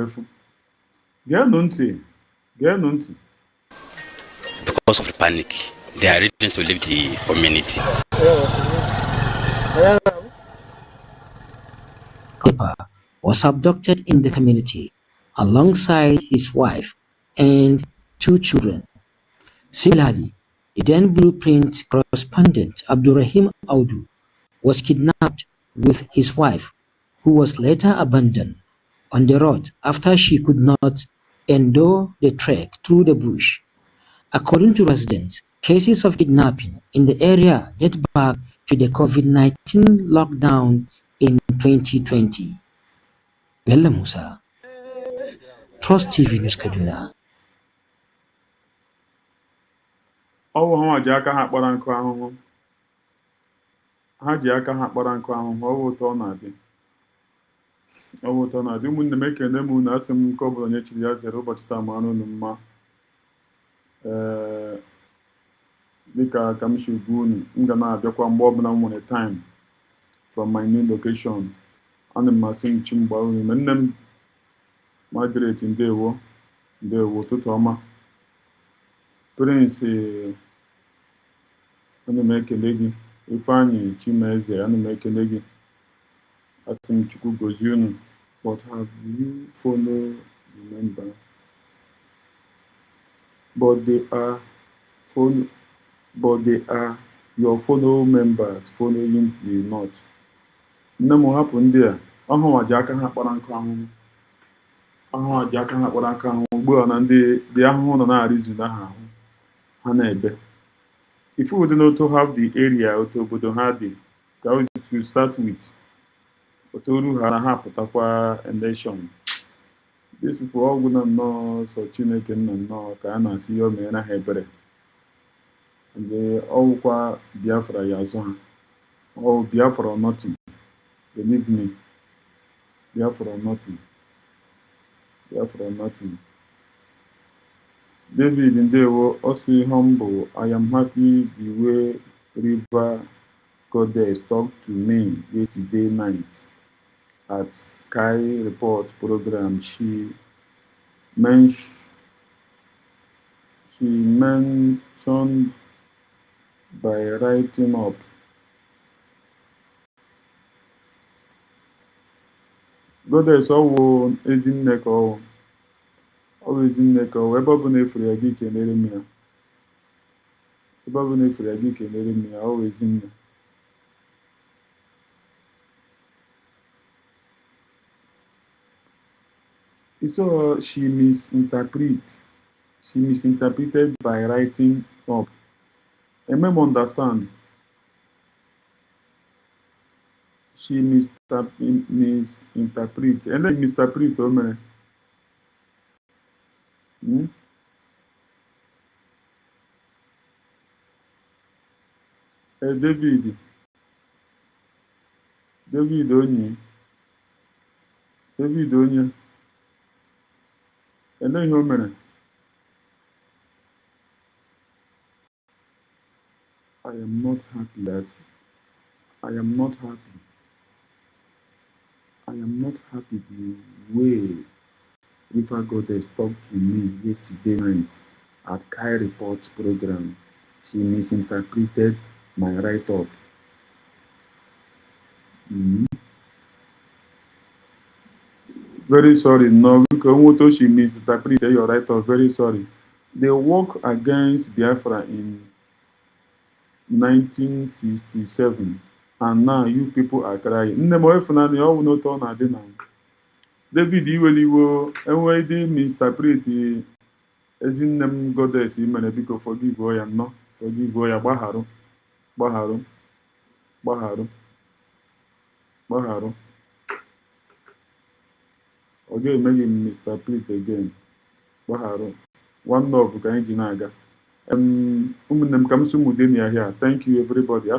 Speaker 3: fụ. Geenụ ntị.
Speaker 12: Because of the panic, they are ready to leave the community.
Speaker 11: Papa was abducted in the community alongside his wife and 2 children. Similarly, the then Blueprint correspondent Abdurrahim Audu was kidnapped with his wife, who was later abandoned on the road after she could not endure the trek through the bush. According to residents, cases of kidnapping in the area date back to the COVID-19 lockdown in 2020. Bella Musa, Trust TV News Kaduna.
Speaker 3: Ha ji aka ha kpara nkụ ahụhụ. Ọwụ ụtọ ọ na-adị. Ụmụnne m ekene m unu, asị m nke ọbụla onye chiri ya zere ụbọchị taa mara unu mma. Dịka ka m si gwa unu, m ga na-abịakwa mgbe ọbụla m nwere time from my new location. Ana m asị m chi m gbaa unu. Nne m Margaret ndewo ụtụtụ ọma. Prince ana m ekele gị. Ifeanyị Chimeze ana m ekele gị. Asị m Chukwu gozie unu. But have you follow the member? But they are your fellow members following the North. Nne m hapụ ndị a. Ọhụwa ji aka ha kpara nkụ ahụhụ. Ugbu a na ndị ahụhụ nọ na-arịzu n'aha ahụ ha na-ebe. If we do not have the area otu obodo ha dị, ka we to start with. Otu uru ha na ha pụtakwa election. These people all gonna know so Chineke nna nnọọ ka a na-asị ya o meere ha ebere. Ndị ọwụkwa Biafra ya azụ ha. Oh, Biafra or nothing. Believe me. Biafra or nothing. David Ndewo also humble. I am happy the way River Goddess talked to me yesterday night at Sky Report program. She mentioned by writing up Goddess ọwụ Ezinne ka ọwụ ebe ọ bụ na efere ya gị kelere m ya. Ọwụ Ezinne. So she misinterpreted by writing up. Understand. She misinterpret. And then misinterpret o mere. David onye. And then o mere. I am not happy the way River Goddess talked to me yesterday night at Kai Report program. She misinterpreted my write-up. Very sorry, no, because she misinterpreted your write-up. Very sorry. They worked against Biafra in 1967, and now you people are crying. David Iweliwo, enwe misinterpret Ezinnem Goddess imene biko forgive ya no, forgive ya gbaharụ, gbaharụ, gbaharụ, gbaharụ. Ọ ga-eme gị misinterpret again. Gbaharụ. One love ka anyị ji na-aga. Ụmụnne m ka m si mụde na ya here. Thank you everybody.